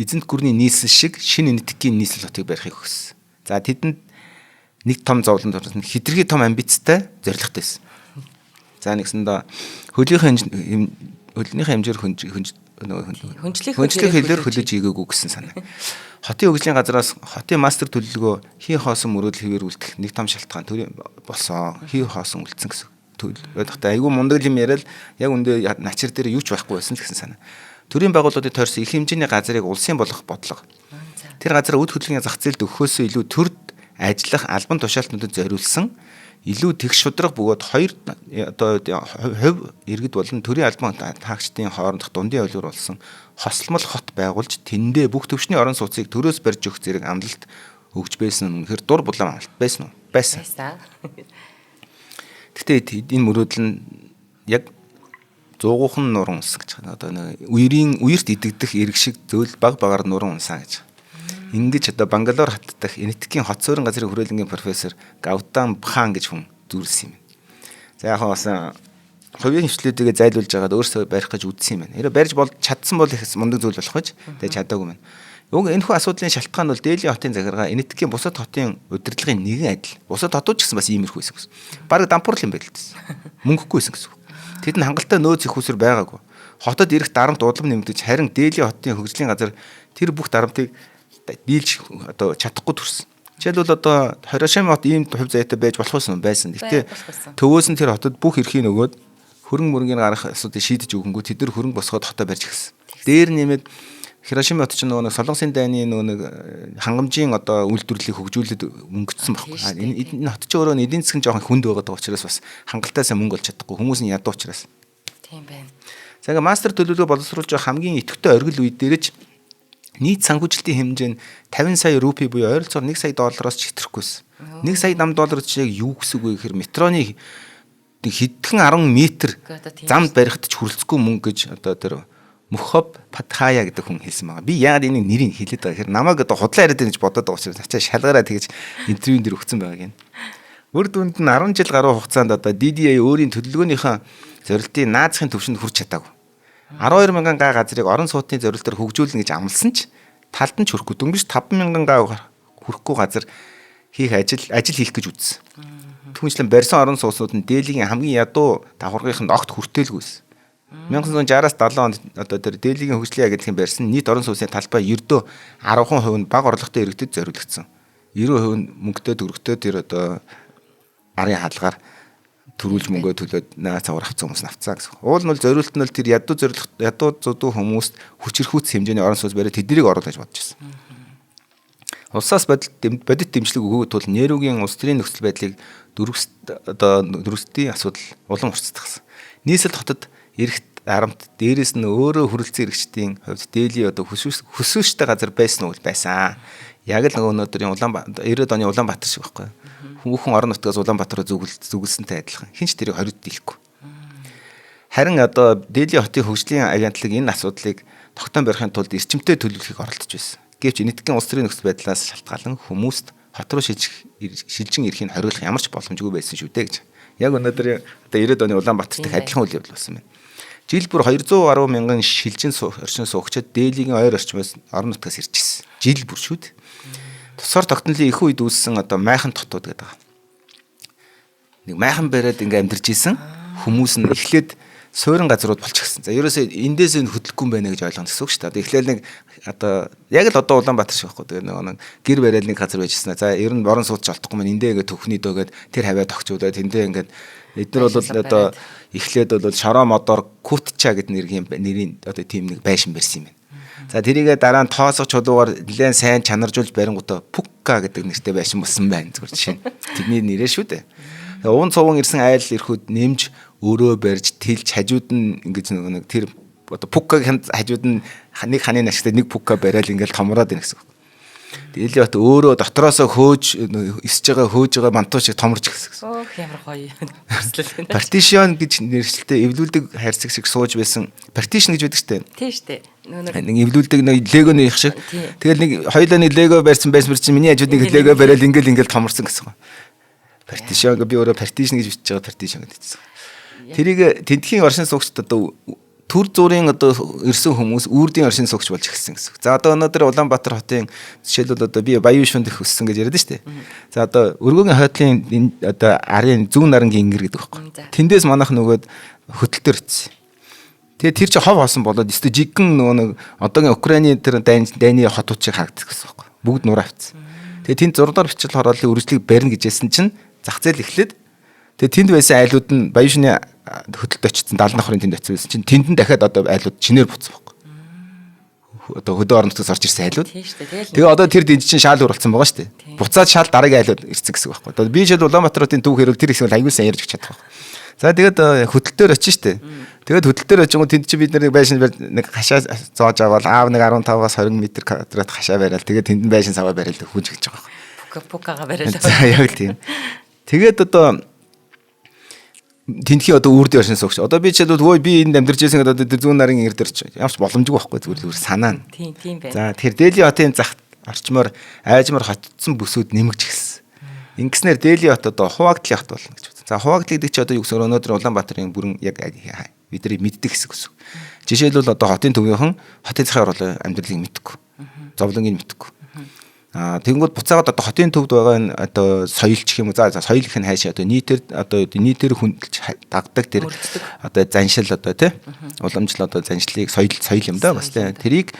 B: эзэнт гүрний нийслэл шиг шинэ энэтхэгийн нийслэл хотыг барихыг хүссэн. За тэдэнд нэг том зовлон төрсөн хитрхи том амбицтай зорилготой байсан. За нэгсэндээ хөлийнхээ хэмжээр хөнжлөх хэлээр хөлөж ийгээгүй гэсэн санаа. Хотын хөгжлийн газраас хотын мастер төлөвлөгөө хий хоосон мөрөөдөл хэвээрүүлдэх нэг том шалтгаан төрийн болсон. Хий хоосон үлдсэн гэсэн. Ойлгохтой айгүй мундаг юм яриад яг үндэ начир дээр юу ч байхгүй байсан л гэсэн санаа. Төрийн байгууллагуудыг тойрсон их хэмжээний газрыг улсын болгох бодлого. Тэр газар үд хөдөлгөөний зах зээлд өгөхөөсөө илүү төрд ажиллах албан тушаалтнуудад зориулсан илүү тэгш шудраг бөгөөд хоёр одоо хувь иргэд болон төрийн албан таагчдын хоорондох дундын ойлголт болсон хослмол хот байгуулж тэндээ бүх төвшний орон сууцыг төрөөс барьж өгөх зэрэг амлалт өгж байсан нь үнэхээр дур булаан амлалт байсан уу? Байсан. Гэтэ энэ мөрөөдөл нь яг 100% нуран унс гэж байна. Одоо үерт идэгдэх эрг шиг зөөл баг багаар нуран унсаа гэж. Ингэж одоо Бангалор хот дахь энэтхэгийн хот суурин газрын хүрээлэнгийн профессор Гаутам Бхан гэж хүн зүрлсэн юм. За яг бас хувийн хвшлүүдийг зайлуулж байгаад өөрсдөө барих гэж үзсэн юм байна. Хэрэв барьж бол чадсан бол их мундаг зүйл болох гэж тэгээ чадаагүй байна. Уг энэхүү асуудлын шалтгаан бол Дели хотын захиргаа энэтхэгийн бусад хотын удирдлагын нэгэн адил. Бусад хотууд ч гэсэн бас иймэрхүү байсан гэсэн. Бараг дампуурлын байдалтай. Мөнгөгүй байсан гэсэн. Тэд нь хангалттай нөөц их усэр байгаагүй. Хотод ирэх дарамт удлам нэмэгдэж харин Дели хотын хөгжлийн газар тэр бүх дарамтыг дийлж одоо чадахгүй төрсөн. Жишээлбэл одоо Хирошима хот ийм хувь заяатай байж болох байсан. Гэтэ төвөөс нь тэр хотод бүх эрхийг өгөөд хөрөнгө мөрөнгийн гарах асуудыг шийдэж өгөнгүү тэд нар хөрөнгө босгоод хотоо барьж гисэн. Дээр нэмээд Хирошима хот чинь нөгөө Солонгосын дайны нөгөө хангамжийн одоо үйлдвэрлэлийг хөгжүүлээд мөнгөцсөн байхгүй. Энэ хот чинь өөрөө эдийн засгийн жоохон хүнд байгаа учраас бас хангалттай мөнгө олж чадахгүй хүмүүс нь ядуу учраас.
A: Тийм байна.
B: За ингээ мастер төлөвлөгөө боловсруулж байгаа хамгийн идэвхтэй оргил үед дээрэж нийт санхүүжилтийн хэмжээ нь 50 сая рупи буюу ойролцоогоор 1 сая доллароос ч хэтрэхгүйсэн. 1 сая $8 ч яг юу гэсэн үг вэ гэхээр метроны хэдхэн 10 метр замд барихад ч хүрэлцэхгүй мөнгө гэж одоо тэр Мухаппадхая гэдэг хүн хэлсэн байгаа. Би яагаад энийг нэрийг хэлээд байгаа гэхээр намайг одоо худлаа яриад байна гэж бодоод байгаа учраас ачаа шалгараа тэгэж интервьюн дээр өгсөн байгаа гин. Үр дүнд нь 10 жил гаруй хугацаанд одоо DDA өөрийн төлөвлөгөөнийхөө зорилтын наазахын төвшөнд хүрч чадаагүй. 12,000 га газрыг орон сууцны зорилтоор хөгжүүлнэ гэж амласан ч талд нь ч хүрэхгүй. Дөнгөж 5,000 га хүрэхгүй газар хийх ажил хийх гэж үзсэн. Түүнчлэн барьсан орон сууцнууд нь Делигийн хамгийн ядуу давхаргынханд огт хүртээлгүйсэн. 1960-аас 70 онд одоо тэр Делигийн хөгжлийн агентлагийн барьсан нийт орон сууцны талбай ердөө 10% нь бага орлоготой иргэдэд зориулагдсан. 90% нь мөнгөтэй төгрөгтэй тэр одоо арын хаалгаар төрүүлж мөнгөө төлөөд цавар авцсан хүмүүс авцаа гэсэн. Уул нь бол зориулт нь тэр ядуу зодуу хүмүүст хүчирхүүц хэмжээний орон сууц бариад тэднийг оруулах гэж бодож байсан. Улсаас бодит дэмжлэг өгөөд тул Нерүүгийн улс төрийн нөхцөл байдлыг дөрвөстийн асуудал улам уртсдагсан. Нийслэл хотод эрэгт арамт дээрээс нь өөрөө хүрэлцэн эрэгчдийн хувьд Дели одоо хөсөөштэй газар байсан уу байсан. Яг л нөгөө өнөөдрийн 90-ад оны Улаанбаатар шиг байхгүй. Хүүхэн орон нутгаас Улаанбаатар руу зүгэлсэнтэй адилхан. Хинч тэрийг хориод дийлэхгүй. Харин одоо Дели хотын хөгжлийн агентлаг энэ асуудлыг тогтоон барихын тулд эрчимтэй төлөвлөхийг оролдож байсан. Гэвч энэтхэгийн улс төрийн нөхцөл байдлаас шалтгаалan хүмүүст хот руу шилжин ирэхийг хориглох ямар ч боломжгүй байсан шүү дээ гэж. Яг өнөөдөр одоо 90-ад оны Улаанбаатар дэх адилхан үйл явдал болсон байна. Жил бүр 210 мянган шилжин орчин суугчид дээлигийн ойр орчмоос орон нутгаас ирж ирсэн. Жил бүр шүү дээ. Тусгаар тогтнолын их үед үүссэн одоо майхан дотууд гэдэг байгаа. Нэг майхан бариад ингээ амьдарч исэн хүмүүс нь эхлээд суурин газрууд болчихсон. За ерөөсөө эндээс нь хөдлөхгүй юм байна гэж ойлгоно гэсэн үг шүү дээ. Одоо эхлээл нэг одоо яг л одоо Улаанбаатар шиг байхгүй. Тэгээ нэг гэр бариад нэг газар байжсэн. За ер нь борон сууч олдохгүй мэн эндээ ингээ төхний дөөгээд тэр хаваа тогчуудаад тэндээ ингээ эдгээр бол одоо эхлээд бол шороо модоор кутча гэдэг нэрийн одоо тийм нэг байшин барьсан юм байна. За тэрийгээ дараа нь тоосох чулуугаар нэлээд сайн чанаржуулж барингуудаа пукка гэдэг нэртэй байшин болсон байна. Зүгээр жишээ нь. Тэдний нэрээ шүү дээ. Уун цуван ирсэн айл ирэхүүд нэмж өөрөө барьж тэлж хажууд нь ингэж нэг тэр одоо пуккагийн хажууд нь нэг ханы ашигтай нэг пукка бариад ингээл томроод ийн гэсэн. Тэгэл бат өөрөө дотроосоо хөөж эсэж байгаа мантуу шиг томорч гэсэн.
A: Оо ямар гоё.
B: Партишн гэж нэршилтэй эвлүүлдэг хайрцаг шиг сууж байсан. Партишн гэж байдаг штэ.
A: Тийм штэ.
B: Нэг эвлүүлдэг нэг легоны их шиг. Тэгэл нэг хоёулаа нэг лего барьсан чинь миний хажууд нэг лего бариад ингээл томорсон гэсэн. Партишн би өөрөө партишн гэж бичиж байгаа партишн гэдэгсэн. Тэрийг тентхийн оршин суугчд одоо төр зүрийн одоо ирсэн хүмүүс үрдийн оршин суугч болж эхэлсэн гэсэн. За одоо өнөөдөр Улаанбаатар хотын жишээлбэл одоо би Баян шүнд их өссөн гэж яриад нь шүү дээ. За одоо өргөгийн хойдлын одоо арын зүүн нарангийн ингэр гэдэг байхгүй. Тэндээс манайх нөгөөд хөтөлтөр очсон. Тэгээ тэр чинь хов хоосон болоод өстө жигэн нөгөө нэг одоогийн Украины тэр дайны хотуудыг харагддаг гэсэн байхгүй. Бүгд нур авцсан. Тэгээ тэнд зургаар бичил хорооллын үржлийг барина гэжсэн чинь зах зээл эхлээд тэгээ тэнд байсан айлууд нь Баян шүний хөдөлт очсон 70 давхрын тэнд очсон чинь тэнд дахиад одоо айлууд чинээр буцсан байхгүй. Одоо хөдөө орон нутгаас орж ирсэн айлууд. Тэгээ одоо тэр дэнд чинь шаал уралцсан байгаа шүү дээ. Буцаад шаал дараагийн айлууд ирсэн гэсэн байхгүй. Одоо би жишээл Улаанбаатарын төв хэрэг тэр хэсэг аягүй сайн ярьж чадах байхгүй. За тэгээд хөдөлтөөр очиж штэ. Тэгээд хөдөлтөөр очингууд тэнд чинь бид нэг байшин нэг хашаа зоож аваад аав нэг 15-аас 20 м квадрат хашаа бариад тэгээд тэнд байшин саваа бариад хүнж гэж байгаа байхгүй.
A: Пуккага бариад.
B: За яг тийм. Тэгээд одоо тентхийн одоо үрдийн оршин суугч. Одоо би жишээлбэл би энд амьдарч байсан гэдэг одоо зүүн нарын ир дээр ямарч боломжгүй байхгүй зүгээр санаа нь.
A: Тийм байна.
B: За тэр Дели хотын зах орчмоор айжмаар хотцсон бүсүүд нэмэгч эхэлсэн. Ингэснээр Дели хот одоо хуваагдлын хот болно гэж байна. За хуваагдлыг гэдэг чи одоо юу гэсэн өнөөдөр Улаанбаатарын бүрэн яг бидний мэддэг хэсэг гэсэн. Жишээлбэл одоо хотын төвийнхэн хотын захын оруулалтын амьдралыг мэддэг. Зовлонгийг мэддэг. Тэгэнгүүт буцаагаад одоо хотын төвд байгаа энэ одоо соёл гэх юм уу. За соёл гэх нь хайшаа одоо нийтээр хүндэлж дагдаг тэр одоо заншил одоо тий уламжлал одоо заншлыг соёл юм да бас тий тэрийг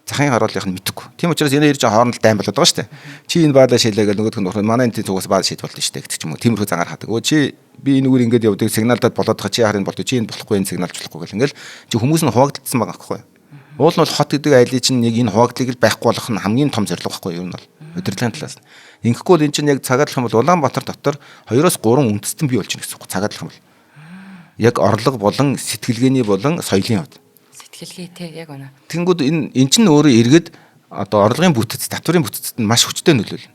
B: захын харууллынх нь мэдгүй. Тийм учраас энэ ирж хооронд дайм болоод байгаа шүү дээ. Чи энэ баалаа шилээгээл нөгөөх нь манай энэ зүгээс баал шийд болдоо шүү дээ гэдэг ч юм уу. Тиймэрхүү зангаар хаадаг. Өө чи би энэгээр ингэж явдаг сигналдад болоод байгаа чи харин болдоо чи энэ болохгүй энэ сигналж болохгүй гэл ингээл чи хүмүүс нь хуваагдсан байгаа байхгүй. Уул нь бол хот гэдэг айлын чинь нэг энэ хуваагдлыг л байхгүй болох нь хамгийн том зорилго байхгүй юу? Ер нь бол удирдлагын талаас нь. Ингэхгүй бол эн чинь яг цагаадлах юм бол Улаанбаатар дотор 2-3 үндэстэн бий болж байна гэсэн үг. Цагаадлах юм бол. Яг орлого болон сэтгэлгээний болон соёлын хувьд.
A: Сэтгэлгээтэй яг үнэ.
B: Тэнгүүд энэ чинь өөрөө эргээд одоо орлогын бүтэц, татврын бүтэцэд нь маш хүчтэй нөлөөлнө.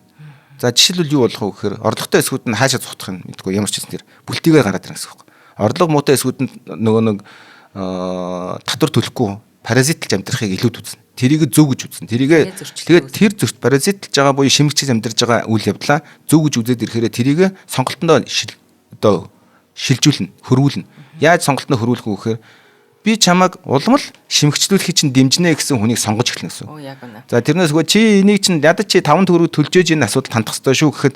B: За жишээлбэл юу болох вэ гэхээр орлоготой эсгүүд нь хаашаа цухтах юм мэдгүй ямар ч юм тэр бүлтийгээ гараад ирнэ гэсэн үг. Орлого муутай эсгүүд нь нөгөө нэг татвар төлөхгүй паразитлж амьдрахыг илүүд үзнэ. Тэрийг зөв гэж үзнэ. Тэгээд тэр зөвхт паразитлж байгаа буюу шимэгчж амьдарч байгаа үйл явдлаа зөв гэж үзээд ирэхээр тэрийг сонголтондоо одоо шилжүүлнэ, хөрвүүлнэ. Яаж сонголтондоо хөрвүүлэх вэ гэхээр би чамайг улам л шимэгчлүүлэхийг чинь дэмжинэ гэсэн хүнийг сонгож эхэлнэ гэсэн.
A: Оо яг үнэ.
B: За тэрнээс гоо чи энийг чинь ядаж чи 5 төгрөг төлжөөж энэ асуудал хандах ёстой шүү гэхэд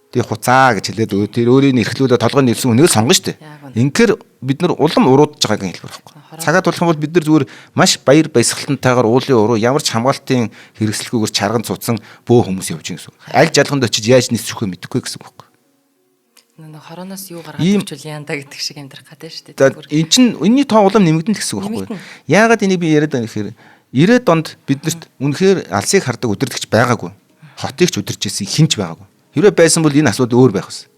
B: тий хуцаа гэж хэлээд тэр өөрийн эрхлүүлээ толгойн нэрсэн хүнийг сонгоно шүү дээ. Инхээр бид нар улам уруудж байгаагийн хэлбэр байхгүй. Цагаад болох юм бол бид нар зүгээр маш баяр баясгалтантайгаар уулын уруу ямар ч хамгаалтын хэрэгслэгүйгээр чарган цуцсан бөө хүмүүс явж гин гэсэн. Аль жалганд очиж яаж нийцэхгүй мэдэхгүй гэсэн үг байхгүй.
A: Нэг хорооноос юу гаргаад ирчихвэл яанда гэдэг шиг амьдрах гэдэг шүү дээ.
B: За эн чинь энэний тоо улам нэмэгдэн гэсэн үг байхгүй. Яагаад энийг би яриад байгаа гэхээр 90-ад онд биднэрт үнэхээр алсыг хардаг удирдлагч байгаагүй. Хотыг ч удирж ирсэн хинч байгаагүй. Хэрвээ байсан бол энэ асуудал өөр байх байсан.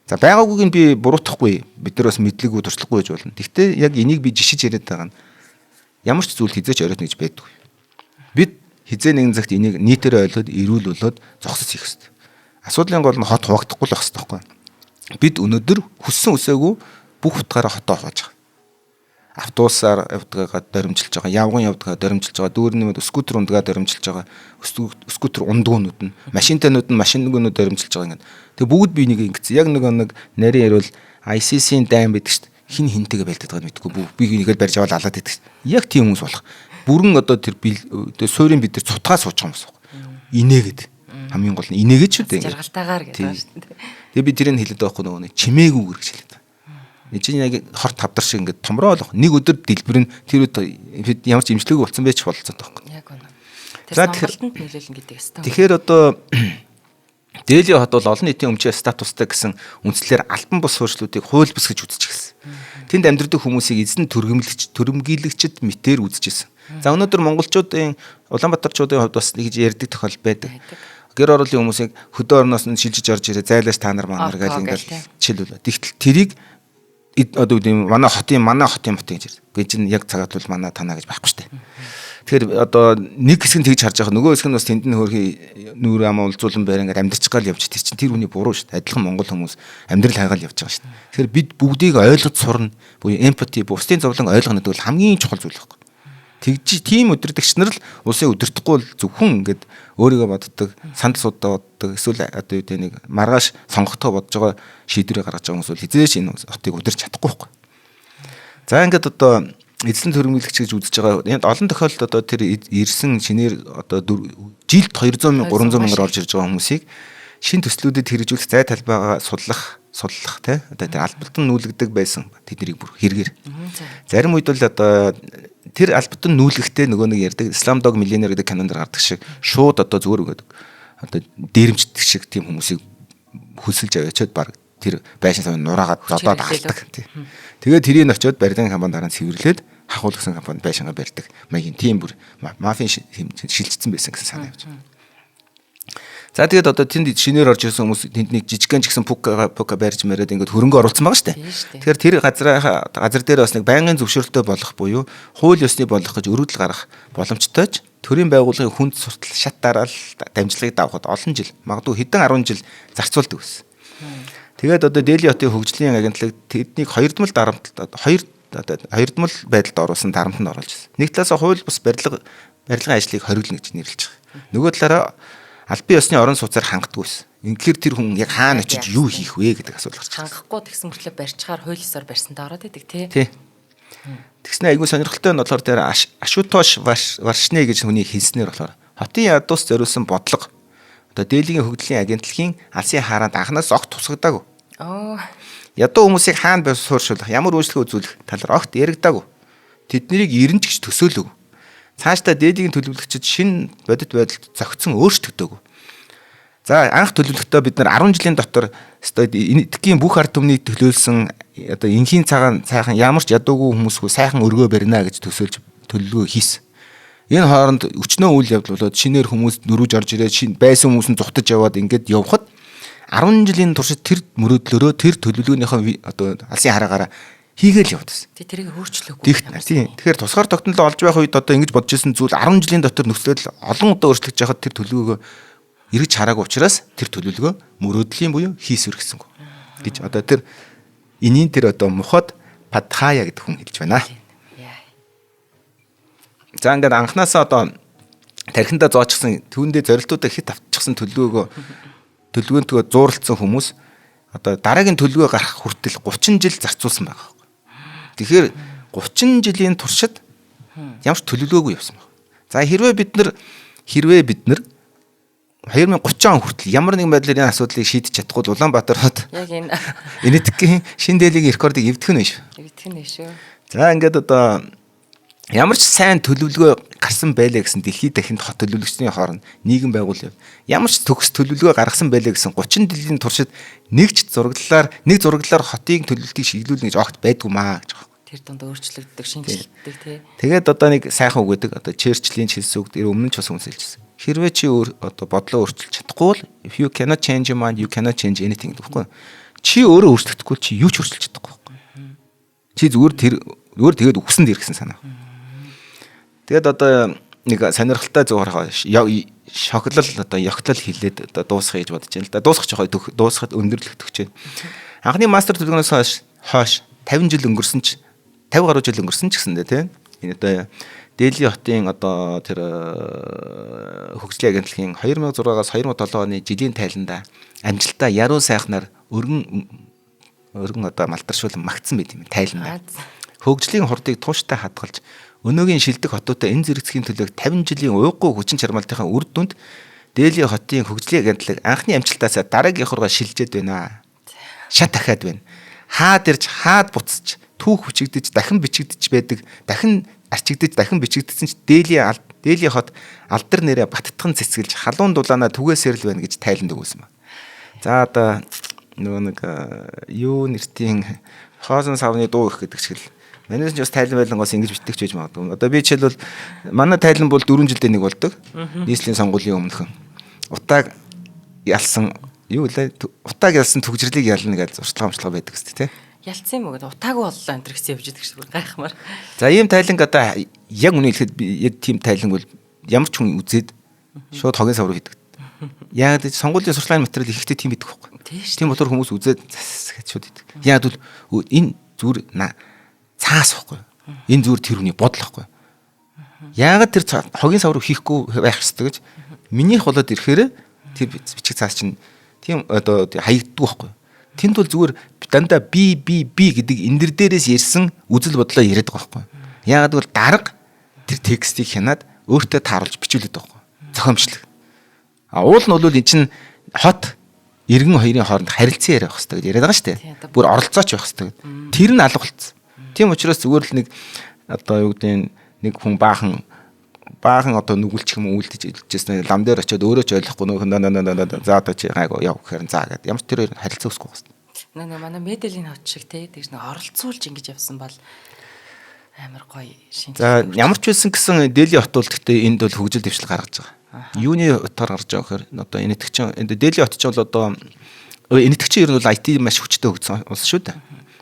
B: За байгаагүйг нь би буруутгахгүй. Бид нар бас мэдлэггүй туршлагагүй гэж болно. Гэхдээ яг энийг би жишиж яриад байгаа нь ямар ч зүйл хизээч оройтно гэж байдгүй. Бид хизээ нэгэн цагт энийг нийтээр ойлгоод эрүүлүүлээд зогсож хийх хэрэгтэй. Асуудлын гол нь хот хуваагдахгүй л байх хэрэгтэй байхгүй. Бид өнөөдөр хүссэн үсээгүй бүх утгаараа хотоо хувааж байгаа. Автобусаар явдгаа доримжилж байгаа, явган явдгаа доримжилж байгаа, дүүрнэмэд скутер ундгаа доримжилж байгаа, скутер ундгуунууд нь, машинтанууд нь машингуунууд доримжилж байгаа ингээд. Тэгээ бүгд би нэг ингэсэн. Яг нэг нарийн ярил ICC-ийн дайм байдаг шүү дээ. хин хинтэйгээ байлдаад байгаа мэдгүй би нэгээр барьж аваад алаад идэх. Яг тийм хүмүүс болох. Бүрэн одоо тэр суурийн бид нар цутгаа сууж байгаа хүмүүс. Инээгээд хамгийн гол нь инээгээд ч үү.
A: Жаргалтайгаар гэдэг байна шүү дээ.
B: Тэгээ би тэрийг хэлээд байгаа нөгөө нэг чимээгүүгэр гэж хэлээд байна. Эцэг яг хорт тавдар шиг ингээд томроолох. Нэг өдөр дэлбэр нь тэр үед ямар ч имжлэг болсон байж болцоод байгаа юм.
A: Яг үнэ. Тэр сонголтод нөлөөлнө гэдэг ёстой.
B: Тэгэхээр одоо Дээлийн хот бол олон нийтийн өмчийн статустай гэсэн үндслээр албан бус суурьшлуудыг хууль бус гэж үзэж гисэн. Тэнд амьдардаг хүмүүсийг эзэн төрөмгийлэгчд мэтээр үзэжсэн. За өнөөдөр монголчуудын Улаанбаатарчуудын хувьд бас нэг ярьдаг тохиол байдаг. Гэр ороолын хүмүүсийг хөдөө орноос нь шилжиж орж ирээ зайлаш та нар манар гэж ингээл жишээлбэл. Тэгтэл тэрийг одоо манай хотын гэж. Гэж чинь яг цагаат бол манай танаа гэж байхгүй шүү дээ. Тэгэхээр одоо нэг хэсэг нь тэгж харж байгаа. Нөгөө хэсэг нь бас тэнд нь хөрхи нүүр ам уулзуулан байр ингээд амьдрч гал явж тэр чинь тэр хүний буруу шүү дээ. Адилхан монгол хүмүүс амьдрал хайгаал явж байгаа шүү дээ. Тэгэхээр бид бүгдийг ойлгож сурна. Буюу эмпати, бусдын зовлон ойлгоно гэдэг бол хамгийн чухал зүйл байхгүй. Тэгж тийм өдөртөгч нар л улсын өдөртөхгүй бол зөвхөн ингээд өөрийгөө боддог, сандал судаа боддог, эсвэл одоо юу гэдэг нэг маргааш сонгогдохоо бодож байгаа шийдвэрээ гаргаж байгаа хүмүүс бол хизээш энэ хотыг өдөрч чадахгүй байхгүй. За ингээд одоо эзлэн төрөмгөлөгч гэж үзэж байгаа. Олон тохиолдолд одоо тэр ирсэн шинээр одоо жилд 200 мянга 300 мянгаар орж ирж байгаа хүмүүсийг шин төслүүдэд хэрэгжүүлэх зай талбайгаа судлах тий одоо тэр албалтан нүүлгдэг байсан тэднийг бүр хэрэгээр. Зарим үед бол одоо тэр албатан нүүлгэхдээ нөгөө нэг ярьдаг Ислам дог миллионер гэдэг кинонд гардаг шиг шууд одоо зүгээр өгöd одоо дээрэмждэг шиг тийм хүмүүсийг хөлсөлж аваачаад баг тэр байшин савын нураагаад зодоод алдаг тий. Тэгээд тэрийг очиод барилгын компани дараа нь цэвэрлээд хахуулагсан компани байшингаа барьдаг. Маягийн тийм бүр мафийн шилжсэн байсан гэсэн санаа явж байна. За тэгээд одоо тэнд шинээр орж ирсэн хүмүүс тэнд нэг жижигхэн ч гэсэн пука барьж мэрээд ингээд хөрөнгө оруулсан байгаа шүү дээ. Тэгэхээр тэр газар дээр бас нэг байнгын зөвшөөрөлтөй болох буюу хууль ёсны болох гэж өргөдөл гаргах боломжтойч төрийн байгууллагын хүнд суртал шат дараал дамжлагыг давхад олон жил магадгүй хэдэн 10 жил зарцуулдаг байсан. Тэгээд одоо Дели хотын хөгжлийн агентлаг тэднийг хоёрдмал байдалд оруулсан дарамтанд оруулж байна. Нэг талаас хууль бус барилгын ажлыг хориглоно гэж нэрлэж байгаа. Нөгөө талаараа албан ёсны орон сууцаар хангадаггүй байсан. Ингээр тэр хүн яг хаана очиж юу хийх вэ гэдэг асуулт гарч байна.
A: Хангахгүй тэгсэн мөртлөө барьцгаар хууль ёсоор барьсандаа ороод идэг тий.
B: Тэгснэ айгүй сонирхолтой нь болохоор тэр Ашутош Варшне гэж хүний хэлснээр болохоор хотын ядуус зориулсан бодлого одоо Делигийн хөгжлийн агентлагийн алсын хараанд анханаас огт тусгадаагүй. Ядуу хүмүүсийг хаана сууршуулах, ямар үйлчлэг үзүүлэх талаар огт яригдаагүй. Тэднийг 90 ч гэж төсөөлөв. Цаашдаа Делигийн төлөвлөгчид шинэ бодит байдалд зохицсон өөрчлөгдөөг. За анх төлөвлөгтөө бид нар 10 жилийн дотор эдгээр бүх ард түмний төлөөлсөн одоо энхийн сайхан ямар ч ядуугүй хүмүүсгүй сайхан өргөө барина гэж төсөөлж төлөвлөгөө хийсэн. Энэ хооронд өчнөө үйл явдал болоод шинээр хүмүүс нөрүүж орж ирээд байсан хүмүүс нь зүхтаж яваад ингээд явхад 10 жилийн туршид тэр мөрөөдлөөрөө тэр төлөвлөгөөнийхөө одоо алсын хараагаараа хийгээл явдсан.
A: Тэрийг өөрчлөөгүй.
B: Тэгэхээр тусгаар тогтнол олж байх үед одоо ингэж бодож ирсэн зүйл 10 жилийн дотор нөхцөл олон удаа өөрчлөгдөж байхад тэр төлөвлөгөөгөө эргэж хараагүй учраас тэр төлөвлөгөө мөрөөдлийн буюу хийсвэргэсэн гэж одоо тэр энийн тэр одоо мухад Падхая гэдэг хүн хэлж байна. За ингээд анханасаа одоо тархиндаа зоочсон түүндээ зорилтуудаа хит авчихсан төлөвлөгөөнтгөө зууралцсан хүмүүс одоо дараагийн төлөвлөгөө гарах хүртэл 30 жил зарцуулсан байгаа. Тэгэхээр 30 жилийн туршид ямар ч төлөвлөгөөгүй явсан байна. За хэрвээ бид нар 2030 он хүртэл ямар нэгэн байдлаар энэ асуудлыг шийдэж чадахгүй Улаанбаатар хот
A: яг энэ
B: энэтхэгийн шинэ Делигийн рекордыг эвдэх нь шүү. За ингээд одоо ямар ч сайн төлөвлөгөө гарсан байлаа гэсэн дэлхийд дахинд хот төлөвлөгчдийн хооронд нийгэм байгуул. Ямар ч төгс төлөвлөгөө гаргасан байлаа гэсэн 30 жилийн туршид нэг зураглалаар хотын төлөвлөлтийг шийдүүлнэ гэж огт байдгүй маа гэж байна.
A: Тэр дунд өөрчлөгддөг, шинжилдэг тий.
B: Тэгээд одоо нэг сайхан үг гэдэг одоо Черчиллийн хэлсэн үг дээр өмнө нь ч бас хүмүүс хэлжсэн. Хэрвээ чи одоо бодлоо өөрчилж чадахгүй бол if you cannot change your mind you cannot change anything гэхгүй. Чи өөрөө өөрчлөгдөхгүй чи юу ч өөрчилж чадахгүй байхгүй. Чи зүгээр тэгээд үгсэнд ирсэн санаа. Тэгээд одоо нэг сонирхолтой зураг шоглол одоо ёгтлол хилээд одоо дуусгах гэж бодож байна л да. Дуусгахад өндөрлөх төгч байна. Анхны мастер төлөвлөгөөс хойш 50 жил өнгөрсөн ч 50 гаруй жил өнгөрсөн ч гэсэндээ тийм энэ одоо Дели хотын одоо тэр хөгжлийн агентлагийн 2006-аас 2007 оны жилийн тайланда амжилтаа яруу сайхнаар өргөн өргөн одоо малдаршуулан магтсан байт юм тайлан. Хөгжлийн хурдыг тууштай хадгалж өнөөгийн шилдэг хотуудаа энэ зэрэгцгийн төлөө 50 жилийн уйггүй хүчин чармайлтын үр дүнд Дели хотын хөгжлийн агентлаг анхны амжилтаасаа дараагийн хургаа шилжээд байна. Шат дахиад байна. Хаад ирж хаад буцаж түүх бичигдэж дахин бичигдэж байдаг. Дахин арчигдэж дахин бичигдсэн ч Дели хот алдар нэрээ баттган цэцгэлж халуун дулаанаа түгээсээр л байна гэж тайланд өгсөн ба. За одоо нөгөө нэг юу нэртийн хоосон савны дуу их гэдэг шиг л манайс ч бас тайлан байлангаас ингэж битгч байж магадгүй. Одоо би жишээлбэл манай тайлан бол 4 жилдээ нэг болдог. Нийслэлийн сонгуулийн өмнөхөн. Утааг ялсан юу лээ? Утааг ялсан төгжрлийг ялна гэж зуршлага байдаг гэсэн тий.
A: Ялцсан юм уу гэдэг утаагүй боллоо энэ төр гэсэн явж идэг шиг гайхмаар.
B: За ийм тайланг одоо яг үнэ хэлэхэд яг тийм тайланг бол ямар ч хүн үзээд шууд хогийн сав руу хийдэг. Яг л сонгуулийн сурчлагын материал ихтэй тийм байдаг байхгүй. Тийм болохоор хүмүүс үзээд гэж шууд хийдэг. Яг бол энэ зүгээр цаас байхгүй. Энэ зүгээр тэр хүний бодол байхгүй. Яагаад тэр хогийн сав руу хийхгүй байх ёстой гэж минийх болоод ирэхээр тэр бичиг цаас чинь тийм одоо хаягддаг байхгүй. Тэнд бол зүгээр дандаа би гэдэг эндэр дээрээс ирсэн үзэл бодлоо яриад байгаа байхгүй. Яагаад гэвэл дарга тэр текстийг хянаад өөртөө тааруулж бичүүлээд байгаа байхгүй. Зохиомжлог. Уул нь бол эн чинь хот иргэн хоёрын хооронд харилцан яриах хэрэгтэй гэж яриад байгаа шүү дээ. Бүр оролцооч байх хэрэгтэй. Тэр нь алга болцсон. Тийм учраас зүгээр л нэг одоо юу гэдэг нэг хүн баахан одоо нүгэлчих юм үлдэж илжсэн лам дээр очиод өөрөө ч ойлгохгүй нөө за одоо чи гайг яв гэхээр за гэдэг. Ямар ч тэр хоёр харилцаа үүсэхгүй байна.
A: Нөө манай Меделийн хот шиг тэгж нэг оролцуулж ингэж явсан бол амар гоё шинж.
B: За ямар ч байсан гэсэн Дели хот бол гэхдээ энд бол хөгжил дэвшил гаргаж байгаа. Юуны утгаар гарч байгаа гэхээр одоо энэтгчин энд Дели хот ч бол одоо энэтгчин ер нь бол IT маш хүчтэй хөгжсөн улс шүү дээ.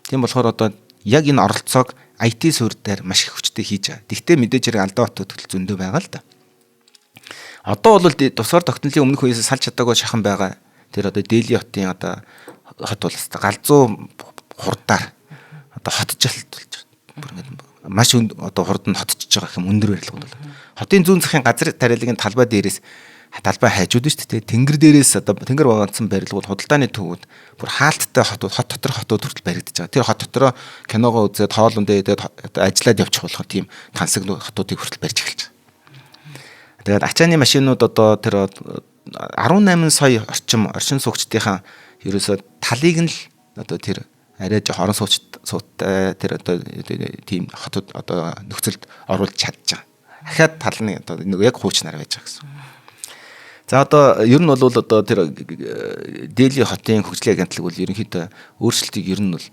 B: Тийм болохоор одоо яг энэ оролцоог IT суурь дээр маш их хүчтэй хийж байгаа. Тэгвэл мэдээж хэрэг алдаа хотод зөндөө байгаа л да. Одоо бол тусгаар тогтнолын өмнөх үеэс салж чадаагүй шахан байгаа. Тэр одоо Дели хотын одоо хот бол галзуу хурдаар одоо хотжолт болж байгаа. Маш одоо хурд нь хотчж байгаа юм өндөр барилгууд бол. Хотын зүүн захын газар тариалгын талбай дээрээс талбай хайжууд нь шүү дээ. Тэнгэр дээрээс одоо тэнгэр багцсан барилгууд худалдааны төвүүд бүр хаалттай хот дотор хотууд хүртэл баригдаж байгаа. Тэр хот дотроо киногоо үзээд хоолунд идээд ажиллаад явчих болох тийм тансаг хотуудыг хүртэл барьж эхэлж байгаа. Тэгээд ачааны машинууд одоо тэр 18 сая орчим суугчдынхаа ерөөсөө талыг нь л одоо тэр арай жоо хорон сууцтай тэр одоо тийм хотод одоо нөхцөлд оруулж чадж байгаа. Ахаад тал нь одоо яг хуучнаар байж байгаа гэсэн. За одоо ер нь бол одоо тэр Дели хотын хөгжлийн агентлаг бол ерөнхийдөө өөрчлөлтийг ер нь бол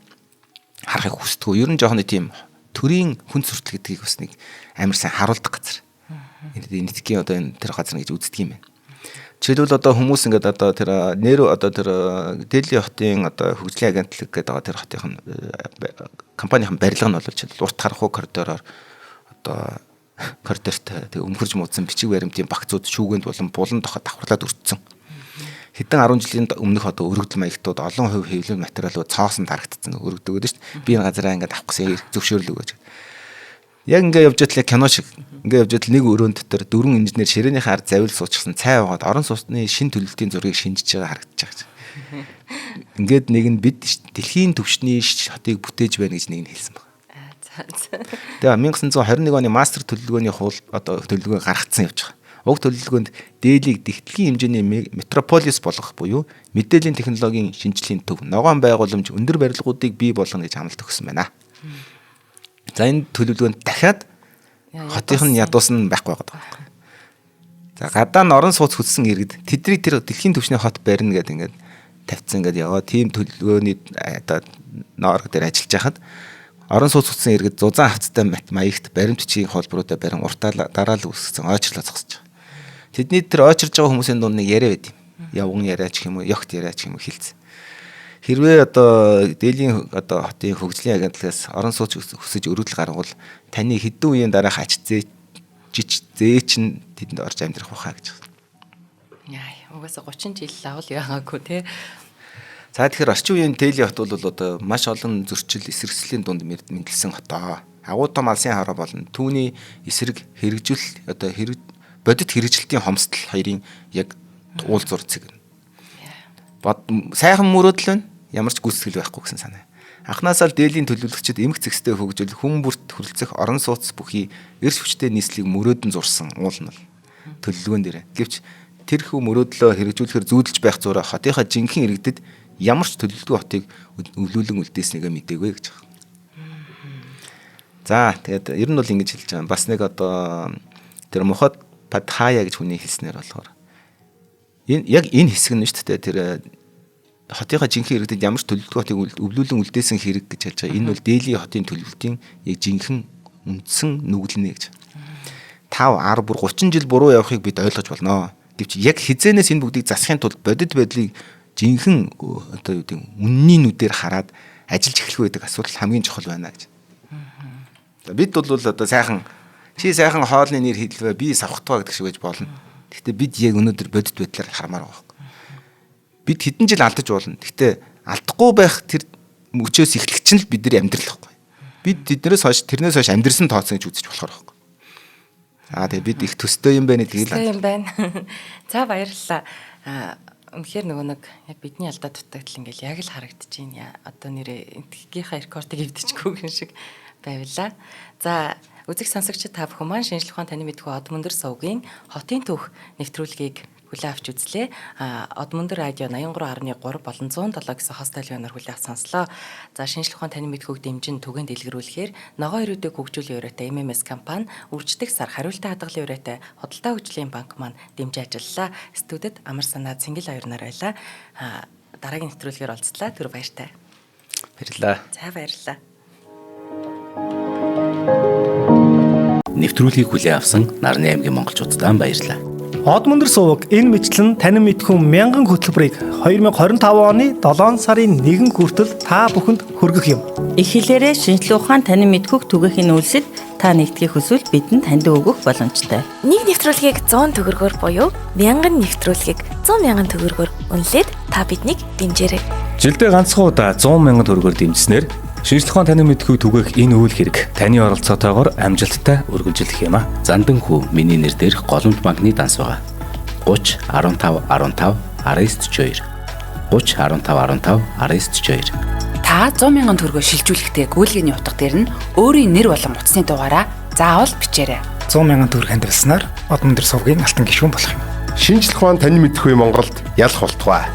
B: харахыг хүсдэг. Ер нь жоохон тийм төрийн хүн суртал гэдгийг бас нэг амар сайн харуулдаг газар. Энэ нэтгийн одоо энэ тэр газар гэж үздэг юм байна. Жишээлбэл одоо хүмүүс ингээд одоо тэр нэр одоо тэр Дели хотын одоо хөгжлийн агентлаг гэдэг байгаа тэр хотын компанийн барилга нь бол урт харах коридороор одоо коридорт тэг өмхөрж муудсан бичиг баримтын багцууд шүүгэнд болон булан тоход давхарлаад өртсөн. Хэдэн 10 жилийн өмнөх одоо өргөдөл маягтууд олон хувь хэвлэл материалууд цоосон дарагдсан өргөдөг гэдэг шүү дээ. Би энэ газараа ингээд авах гэсэн зөвшөөрлөг өгөөж. Яг ингээд явж байтлаа кино шиг. Ингээд явж байтал нэг өрөөнд дотор 4 инженер ширээнийхээ ард завил суучихсан цай угаад орон сууцны шин төлөлтийн зургийг шинжиж байгаа харагдаж байгаа. Ингээд нэг нь бид дэлхийн төвшний хотыг бүтээж байна гэж нэг нь хэлсэн байна. Тэгээ 1921 оны мастер төлөвлөгөөний хууль одоо төлөвлөгөө гаргацсан явж байгаа. Уг төлөвлөгөөнд Делиг дэлхийн хэмжээний метрополис болгох буюу мэдээллийн технологийн шинжилгээний төв, ногоон байгууламж, өндөр барилгуудыг бий болгоно гэж амлалт өгсөн байна. За энэ төлөвлөгөөнд дахиад хотын ядуусна байхгүй байгаа. За гадаа нь орон сууц хүссэн иргэд тэдний тэр дэлхийн түвшний хот барина гэдэг ингээд тавьсан ингээд яваа. Тим төлөвлөгөөний одоо ноорг дээр ажиллаж байхад орон сууц хүссэн иргэд зузаан хавцтай маягт баримтчийн холбооруудаа барин уртаа дараа л үсгсэн ойчлоо зогсож байгаа. Тэдний тэр ойчирж байгаа хүмүүсийн дунд нэг яриа байд юм. Явган яриа ч юм уу, ёгт яриа ч юм уу хэлсэн. Хэрвээ одоо Делийн одоо хотын хөгжлийн агентлагаас орон сууц хүсэж өргөдөл гаргавал таны хэдэн үеийн дараах ач зээч нь тэдэнд орж амьдрах байхаа гэж.
A: Яа, угаасаа 30 жил лавл яагаагүй те.
B: За тэгэхээр орчин үеийн Дели хот бол одоо маш олон зөрчил эсэргслийн дунд мэдлсэн хотоо. Агуу том алсын хараа болон түүний эсрэг хэрэгжүүл одоо бодит хэрэгжилтийн хомсдол хоёрын яг уул зур зэг. Сайхан мөрөөдөл байна. ямар ч гүйцэтгэл байхгүй гэсэн санаа. Анхнаасаа л дээлийн төлөвлөгчид эмх зэгстэй хөгжил, хүн бүрт хүрэлцэх орон сууц бүхий эрс хүчтэй нийслэлийг мөрөөдөн зурсан уул нь төлөвлөгөөн дээр. Гэвч тэрхүү мөрөөдлөө хэрэгжүүлэхээр зүүдэлж байх зураа хотынхаа жинхэнэ иргэдэд ямар ч төлөвлөгөө хотыг өвлүүлэн үлдээснийгээ мэдээгүй гэж байна. За тэгээд ер нь бол ингэж хэлж байгаа. Бас нэг одоо тэр Мохот Падхая гэж хүний хэлснээр болохоор энэ хэсэг нь шүү дээ. Тэр хотынхаа жинхэнэ иргэдэд ямар ч төлөвлөгөө хотыг өвлүүлэн үлдээсэн хэрэг гэж хэлж байгаа. Энэ бол дээлийн хотын төлөвлөлтийн яг жинхэнэ үндсэн нүгэлнэ гэж. 5, 10, бүр 30 жил буруу явахыг бид ойлгож болно. Гэвч яг хизээнээс энэ бүгдийг засахын тулд бодит байдлыг жинхэнэ одоо юу гэдэг үнний нүдээр хараад ажиллаж эхлэх байдаг асуудал хамгийн чухал байна гэж. Бид бол одоо сайхан хоолны нэр хэлвэ би савхтгаа гэдэг шиг байж болно. Гэхдээ бид яг өнөөдөр бодит байдлаар хармаар байгаа. Бид хэдэн жил алдаж болно. Гэхдээ алдахгүй байх тэр мөчөөс эхлэгч нь л бидний амьдрал байхгүй. Бид тэрнээс хойш амьдрсан тооцсон гэж үзэж болохоор байхгүй. Тэгээ бид их төстэй юм байна гэдгийг л
A: юм байна. За баярлалаа. Үнэхээр нөгөө нэг яг бидний алдаа дутагдал ингээл яг л харагдчихээн. Одоо нэрээ энтгийнхаа рекордыг эвдчихгүй гэн шиг байвлаа. За үзэг сонсогчид та бүхэн маань шинжлэх ухаан таны мэдхүү Одмөндөр сувгийн хотын түүх нэвтрүүлгийг хүлээн авч үзлээ. Одмөндөр радио 83.3 болон 107 гэсэн хост тайлбараар хүлээн авч сонслоо. За шинжлэх ухаан таны мэдхүүг дэмжин түгээн дэлгэрүүлэхээр ногоон ирээдүйг хөгжүүлэх өрөөтэй MMS компани үрждэг сар хариултаа хадгалсан өрөөтэй Хөдөлთა хөгжлийн банк маань дэмжиж ажиллалаа. Студид Амар санаа Цэнгэл хоёр нар байлаа. Дараагийн нэвтрүүлгээр олцлаа. Түр баяртай.
B: Баярлалаа.
A: За баярлалаа.
C: Нэвтрүүлгийг хүлээн авсан Нарны аймгийн монголчуудаа баярлалаа.
D: Одмөндөр суваг энэ мэтлэн танин мэдхүн 1000 хөтөлбөрийг 2025 оны 7 сарын 1 хүртэл та бүхэнд хүргэх юм.
E: Их хэлээрээ шинжлэх ухаан танин мэдхүг түгээхийн үйлсэд та нэгтгэх хүсвэл бидэнд танд өгөх боломжтой.
F: Нэг нэвтрүүлгийг 100 төгрөгөөр буюу 1000 нэвтрүүлгийг 100,000 төгрөгөөр үнэлээд та биднийг дэмжээрэй.
G: Жилдээ ганцхан удаа 100,000 төгрөгөөр дэмжснээр шинжлэх ухаан танин мэдхүг түгээх энэ үйл хэрэг таны оролцоотойгоор амжилттай үргэлжлэх юм а.
C: Зандан хүү миний нэр дээрх голомт банкны данс байгаа. 30 15 15 1942 30 15 15 1942.
H: Та 100,000 төгрөгөөр шилжүүлэхдээ гүйлгээний утга дээр нь өөрийн нэр болон утасны дугаараа заавал бичээрэй.
D: 100,000 төгрөг хандвалснаар Одмөндөр сувгийн алтан гишүүн болох юм.
I: Шинжлэх ухаан тань мэдхгүй Монголд ялах болтугай.